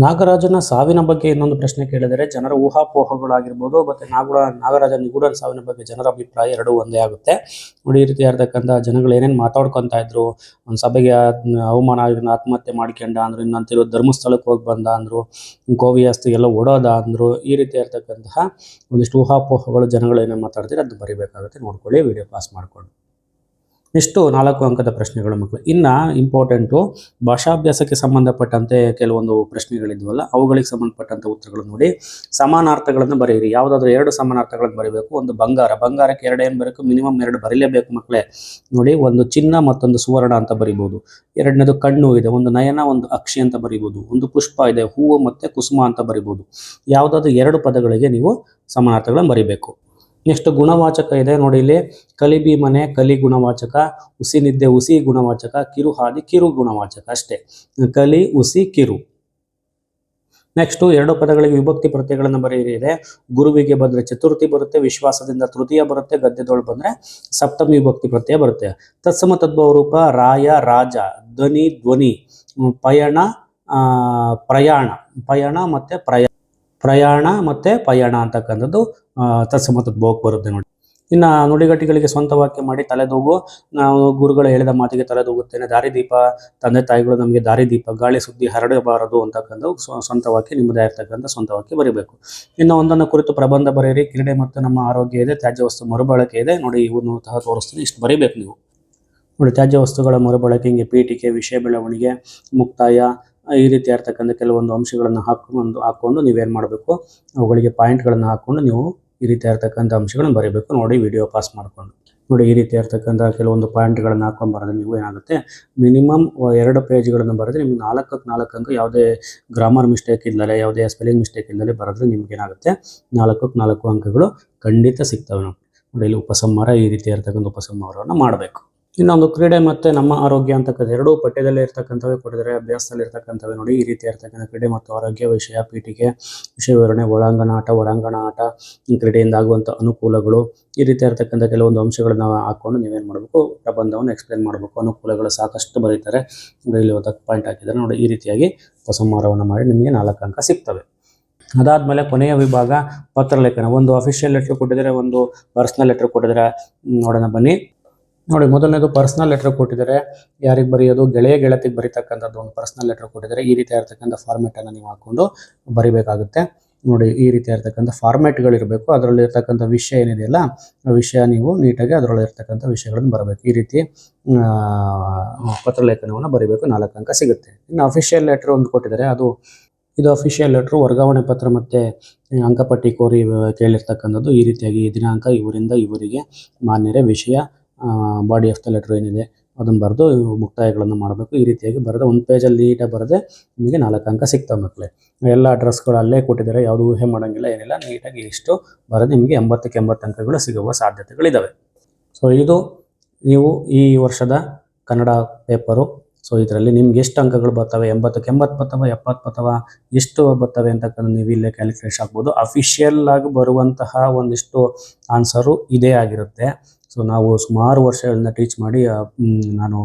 ನಾಗರಾಜನ ಸಾವಿನ ಬಗ್ಗೆ ಇನ್ನೊಂದು ಪ್ರಶ್ನೆ ಕೇಳಿದರೆ ಜನರ ಊಹಾಪೋಹಗಳಾಗಿರ್ಬೋದು, ಮತ್ತು ನಾಗರಾಜ ನಿಗೂಢನ ಸಾವಿನ ಬಗ್ಗೆ ಜನರ ಅಭಿಪ್ರಾಯ 2 ಒಂದೇ ಆಗುತ್ತೆ. ನೋಡಿ, ಈ ರೀತಿ ಇರ್ತಕ್ಕಂಥ ಜನಗಳು ಏನೇನು ಮಾತಾಡ್ಕೊತಾ ಇದ್ರು. ಒಂದು ಸಭೆಗೆ ಅವಮಾನ ಆಗಿರೋ ಆತ್ಮಹತ್ಯೆ ಮಾಡ್ಕೊಂಡ ಅಂದರು, ಇನ್ನೊಂದು ಧರ್ಮಸ್ಥಳಕ್ಕೆ ಹೋಗಿ ಬಂದ ಅಂದರು, ಗೋವಿ ಆಸ್ತಿಗೆಲ್ಲ ಓಡೋದ ಅಂದರು. ಈ ರೀತಿ ಇರ್ತಕ್ಕಂತಹ ಒಂದಿಷ್ಟು ಊಹಾಪೋಹಗಳು ಜನಗಳು ಏನೇನು ಮಾತಾಡ್ತಾರೆ ಅದು ಬರೀಬೇಕಾಗುತ್ತೆ. ನೋಡ್ಕೊಳ್ಳಿ, ವಿಡಿಯೋ ಪಾಸ್ ಮಾಡಿಕೊಂಡು. ಇಷ್ಟು 4 ಅಂಕದ ಪ್ರಶ್ನೆಗಳು ಮಕ್ಕಳು. ಇನ್ನು ಇಂಪಾರ್ಟೆಂಟು, ಭಾಷಾಭ್ಯಾಸಕ್ಕೆ ಸಂಬಂಧಪಟ್ಟಂತೆ ಕೆಲವೊಂದು ಪ್ರಶ್ನೆಗಳಿದ್ವಲ್ಲ, ಅವುಗಳಿಗೆ ಸಂಬಂಧಪಟ್ಟಂಥ ಉತ್ತರಗಳು ನೋಡಿ. ಸಮಾನಾರ್ಥಗಳನ್ನು ಬರೆಯಿರಿ. ಯಾವುದಾದ್ರೂ 2 ಸಮಾನಾರ್ಥಗಳನ್ನು ಬರೀಬೇಕು. ಒಂದು ಬಂಗಾರಕ್ಕೆ 2 ಏನು ಬರಬೇಕು? ಮಿನಿಮಮ್ 2 ಬರೀಲೇಬೇಕು ಮಕ್ಕಳೇ. ನೋಡಿ, ಒಂದು ಚಿನ್ನ ಮತ್ತೊಂದು ಸುವರ್ಣ ಅಂತ ಬರಿಬೋದು. 2ನೇದು ಕಣ್ಣು ಇದೆ, ಒಂದು ನಯನ ಒಂದು ಅಕ್ಷಿ ಅಂತ ಬರಿಬೋದು. ಒಂದು ಪುಷ್ಪ ಇದೆ, ಹೂವು ಮತ್ತು ಕುಸುಮ ಅಂತ ಬರಿಬೋದು. ಯಾವುದಾದ್ರೂ 2 ಪದಗಳಿಗೆ ನೀವು ಸಮಾನಾರ್ಥಗಳನ್ನು ಬರಿಬೇಕು. ನೆಕ್ಸ್ಟ್ ಗುಣವಾಚಕ ಇದೆ. ನೋಡಿ, ಇಲ್ಲಿ ಕಲಿಬಿ ಮನೆ ಕಲಿ ಗುಣವಾಚಕ, ಉಸಿ ನಿದ್ದೆ ಉಸಿ ಗುಣವಾಚಕ, ಕಿರು ಹಾದಿ ಕಿರು ಗುಣವಾಚಕ. ಅಷ್ಟೇ, ಕಲಿ ಉಸಿ ಕಿರು. ನೆಕ್ಸ್ಟ್ 2 ಪದಗಳಿಗೆ ವಿಭಕ್ತಿ ಪ್ರತ್ಯಯಗಳನ್ನು ಬರೆಯಿರಿ. ಗುರುವಿಗೆ ಬಂದರೆ ಚತುರ್ಥಿ ಬರುತ್ತೆ, ವಿಶ್ವಾಸದಿಂದ ತೃತೀಯ ಬರುತ್ತೆ, ಗದ್ಯದೊಳು ಬಂದರೆ ಸಪ್ತಮಿ ವಿಭಕ್ತಿ ಪ್ರತ್ಯಯ ಬರುತ್ತೆ. ತತ್ಸಮ ತದ್ಭವ ರೂಪ ರಾಯ ರಾಜ, ಧ್ವನಿ, ಪಯಣ ಮತ್ತು ಪ್ರಯಾಣ ಮತ್ತು ಪಯಣ ಅಂತಕ್ಕಂಥದ್ದು ತತ್ಸಮ ತದ್ಭವಕ್ಕೆ ಬರುತ್ತೆ. ನೋಡಿ, ಇನ್ನು ನುಡಿಗಟ್ಟುಗಳಿಗೆ ಸ್ವಂತ ವಾಕ್ಯ ಮಾಡಿ ತಲೆದೂಗು, ನಾವು ಗುರುಗಳು ಹೇಳಿದ ಮಾತಿಗೆ ತಲೆದೂಗುತ್ತೇನೆ, ದಾರಿದೀಪ, ತಂದೆ ತಾಯಿಗಳು ನಮಗೆ ದಾರಿದೀಪ, ಗಾಳಿ ಸುದ್ದಿ ಹರಡಬಾರದು ಅಂತಕ್ಕಂಥ ಸ್ವಂತ ವಾಕ್ಯ ನಿಮ್ಮದೇ ಆಗಿರ್ತಕ್ಕಂಥ ಸ್ವಂತ ವಾಕ್ಯ ಬರೀಬೇಕು. ಇನ್ನು ಒಂದನ್ನು ಕುರಿತು ಪ್ರಬಂಧ ಬರೆಯಿರಿ. ಕ್ರೀಡೆ ಮತ್ತು ನಮ್ಮ ಆರೋಗ್ಯ ಇದೆ, ತ್ಯಾಜ್ಯ ವಸ್ತು ಮರುಬಳಕೆ ಇದೆ. ನೋಡಿ ಇವನ್ನು ತೋರಿಸ್ತೀನಿ, ಇಷ್ಟು ಬರೀಬೇಕು ನೀವು. ನೋಡಿ, ತ್ಯಾಜ್ಯ ವಸ್ತುಗಳ ಮರುಬಳಕೆ, ಹಿಂಗೆ ಪೀಠಿಕೆ, ವಿಷಯ ಬೆಳವಣಿಗೆ, ಮುಕ್ತಾಯ, ಈ ರೀತಿ ಇರ್ತಕ್ಕಂಥ ಕೆಲವೊಂದು ಅಂಶಗಳನ್ನು ಹಾಕ್ಕೊಂಡು ನೀವೇನು ಮಾಡಬೇಕು, ಅವುಗಳಿಗೆ ಪಾಯಿಂಟ್ಗಳನ್ನು ಹಾಕ್ಕೊಂಡು ನೀವು ಈ ರೀತಿ ಇರ್ತಕ್ಕಂಥ ಅಂಶಗಳನ್ನು ಬರೀಬೇಕು. ನೋಡಿ ವಿಡಿಯೋ ಪಾಸ್ ಮಾಡಿಕೊಂಡು ನೋಡಿ, ಈ ರೀತಿ ಇರ್ತಕ್ಕಂಥ ಕೆಲವೊಂದು ಪಾಯಿಂಟ್ಗಳನ್ನು ಹಾಕೊಂಡು ಬರೋದು ನೀವು ಏನಾಗುತ್ತೆ, ಮಿನಿಮಮ್ 2 ಪೇಜ್ಗಳನ್ನು ಬರೆದ್ರೆ ನಿಮ್ಗೆ 4 ಅಂಕ, ಯಾವುದೇ ಗ್ರಾಮರ್ ಮಿಸ್ಟೇಕ್ ಇಲ್ಲದೆ, ಯಾವುದೇ ಸ್ಪೆಲ್ಲಿಂಗ್ ಮಿಸ್ಟೇಕ್ ಇಲ್ಲದೆ ಬರೆದ್ರೆ ನಿಮ್ಗೆ ಏನಾಗುತ್ತೆ 4 ಅಂಕಗಳು ಖಂಡಿತ ಸಿಗ್ತವೆ. ನೋಡಿ, ಇಲ್ಲಿ ಉಪಸಂಹಾರ, ಈ ರೀತಿ ಇರ್ತಕ್ಕಂಥ ಉಪಸಂಹಾರವನ್ನು ಮಾಡಬೇಕು. ಇನ್ನೊಂದು ಕ್ರೀಡೆ ಮತ್ತು ನಮ್ಮ ಆರೋಗ್ಯ ಅಂತಕ್ಕಂಥ 2 ಪಠ್ಯದಲ್ಲೇ ಇರ್ತಕ್ಕಂಥವೇ ಕೊಟ್ಟಿದ್ದಾರೆ, ಅಭ್ಯಾಸದಲ್ಲಿ ಇರ್ತಕ್ಕಂಥವೇ. ನೋಡಿ, ಈ ರೀತಿ ಇರ್ತಕ್ಕಂಥ ಕ್ರೀಡೆ ಮತ್ತು ಆರೋಗ್ಯ, ವಿಷಯ ಪೀಠಿಕೆ, ವಿಷಯ ವಿವರಣೆ, ಒಳಾಂಗಣ ಆಟ, ಹೊರಾಂಗಣ ಆಟ, ಈ ಕ್ರೀಡೆಯಿಂದ ಆಗುವಂಥ ಅನುಕೂಲಗಳು, ಈ ರೀತಿ ಇರ್ತಕ್ಕಂಥ ಕೆಲವೊಂದು ಅಂಶಗಳನ್ನ ಹಾಕ್ಕೊಂಡು ನೀವೇನು ಮಾಡಬೇಕು, ಪ್ರಬಂಧವನ್ನು ಎಕ್ಸ್ಪ್ಲೇನ್ ಮಾಡಬೇಕು. ಅನುಕೂಲಗಳು ಸಾಕಷ್ಟು ಬರೀತಾರೆ. ಇಲ್ಲಿ 10 ಪಾಯಿಂಟ್ ಹಾಕಿದ್ದಾರೆ. ನೋಡಿ, ಈ ರೀತಿಯಾಗಿ ಉಪಸಂಹಾರವನ್ನು ಮಾಡಿ ನಿಮಗೆ 4 ಅಂಕ ಸಿಗ್ತವೆ. ಅದಾದಮೇಲೆ ಕೊನೆಯ ವಿಭಾಗ ಪತ್ರಲೇಖನ. ಒಂದು ಅಫಿಷಿಯಲ್ ಲೆಟ್ರ್ ಕೊಟ್ಟಿದ್ದಾರೆ, ಒಂದು ಪರ್ಸ್ನಲ್ ಲೆಟ್ರ್ ಕೊಟ್ಟಿದ್ದಾರೆ. ನೋಡೋಣ ಬನ್ನಿ. ನೋಡಿ, ಮೊದಲನೇದು ಪರ್ಸ್ನಲ್ ಲೆಟರ್ ಕೊಟ್ಟಿದ್ದಾರೆ. ಯಾರಿಗೆ ಬರೆಯೋದು, ಗೆಳತಿಗೆ ಬರೀತಕ್ಕಂಥದ್ದು ಒಂದು ಪರ್ಸ್ನಲ್ ಲೆಟರ್ ಕೊಟ್ಟಿದ್ದಾರೆ. ಈ ರೀತಿ ಇರ್ತಕ್ಕಂಥ ಫಾರ್ಮೆಟನ್ನು ನೀವು ಹಾಕ್ಕೊಂಡು ಬರಿಬೇಕಾಗುತ್ತೆ. ನೋಡಿ, ಈ ರೀತಿ ಇರ್ತಕ್ಕಂಥ ಫಾರ್ಮೆಟ್ಗಳಿರಬೇಕು. ಅದರಲ್ಲಿ ಇರ್ತಕ್ಕಂಥ ವಿಷಯ ಏನಿದೆಯಲ್ಲ, ಆ ವಿಷಯ ನೀವು ನೀಟಾಗಿ ಅದರೊಳಗೆ ಇರ್ತಕ್ಕಂಥ ವಿಷಯಗಳನ್ನು ಬರಬೇಕು. ಈ ರೀತಿ ಪತ್ರಲೇಖನವನ್ನು ಬರೀಬೇಕು. 4 ಅಂಕ ಸಿಗುತ್ತೆ. ಇನ್ನು ಅಫಿಷಿಯಲ್ ಲೆಟರ್ ಒಂದು ಕೊಟ್ಟಿದ್ದಾರೆ. ಇದು ಅಫಿಷಿಯಲ್ ಲೆಟ್ರು, ವರ್ಗಾವಣೆ ಪತ್ರ ಮತ್ತು ಅಂಕಪಟ್ಟಿ ಕೋರಿ ಕೇಳಿರ್ತಕ್ಕಂಥದ್ದು. ಈ ರೀತಿಯಾಗಿ ದಿನಾಂಕ ಇವರಿಂದ ಇವರಿಗೆ, ಮಾನ್ಯರೇ, ವಿಷಯ, ಬಾಡಿ ಆಫ್ ದ ಲೆಟ್ರ್ ಏನಿದೆ ಅದನ್ನು ಬರೆದು ಮುಕ್ತಾಯಗಳನ್ನು ಮಾಡಬೇಕು. ಈ ರೀತಿಯಾಗಿ ಬರೆದ ಒಂದು ಪೇಜಲ್ಲಿ ನೀಟಾಗಿ ಬರೆದೆ ನಿಮಗೆ 4 ಅಂಕ ಸಿಗ್ತವೆ ಮಕ್ಕಳೇ. ಎಲ್ಲ ಅಡ್ರೆಸ್ಗಳು ಅಲ್ಲೇ ಕೊಟ್ಟಿದ್ದಾರೆ, ಯಾವುದು ಊಹೆ ಮಾಡೋಂಗಿಲ್ಲ, ಏನಿಲ್ಲ. ನೀಟಾಗಿ ಇಷ್ಟು ಬರೆದು ನಿಮಗೆ 80ಕ್ಕೆ 80 ಅಂಕಗಳು ಸಿಗುವ ಸಾಧ್ಯತೆಗಳಿದ್ದಾವೆ. ಸೊ ಇದು ನೀವು ಈ ವರ್ಷದ ಕನ್ನಡ ಪೇಪರು. ಸೊ ಇದರಲ್ಲಿ ನಿಮ್ಗೆ ಎಷ್ಟು ಅಂಕಗಳು ಬರ್ತವೆ, 80ಕ್ಕೆ 80 ಬರ್ತವೆ, 70 ಬರ್ತವೆ, ಎಷ್ಟು ಬರ್ತವೆ ಅಂತಕ್ಕಂಥ ನೀವು ಇಲ್ಲೇ ಕ್ಯಾಲ್ಕುಲೇಷನ್ ಆಗ್ಬೋದು. ಅಫಿಷಿಯಲ್ ಆಗಿ ಬರುವಂತಹ ಒಂದಿಷ್ಟು ಆನ್ಸರು ಇದೇ ಆಗಿರುತ್ತೆ. ಸೊ ನಾವು ಸುಮಾರು ವರ್ಷಗಳಿಂದ ಟೀಚ್ ಮಾಡಿ ನಾನು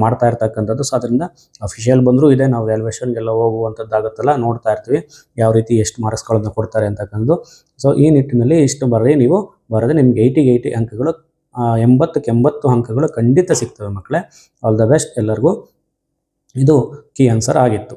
ಮಾಡ್ತಾ ಇರ್ತಕ್ಕಂಥದ್ದು. ಸೊ ಅದರಿಂದ ಅಫಿಷಿಯಲ್ ಬಂದರೂ ಇದೆ, ನಾವು ವ್ಯಾಲ್ಯೂಯೇಷನ್ಗೆಲ್ಲ ಹೋಗುವಂಥದ್ದಾಗುತ್ತಲ್ಲ, ನೋಡ್ತಾ ಇರ್ತೀವಿ ಯಾವ ರೀತಿ ಎಷ್ಟು ಮಾರ್ಕ್ಸ್ಗಳನ್ನು ಕೊಡ್ತಾರೆ ಅಂತಕ್ಕಂಥದ್ದು. ಸೊ ಈ ನಿಟ್ಟಿನಲ್ಲಿ ಇಷ್ಟು ನೀವು ಬರೆದು ನಿಮ್ಗೆ 80 ಅಂಕಗಳು, 80ಕ್ಕೆ 80 ಅಂಕಗಳು ಖಂಡಿತ ಸಿಗ್ತವೆ ಮಕ್ಕಳೇ. ಆಲ್ ದ ಬೆಸ್ಟ್ ಎಲ್ಲರಿಗೂ. ಇದು ಕೀ ಆನ್ಸರ್ ಆಗಿತ್ತು.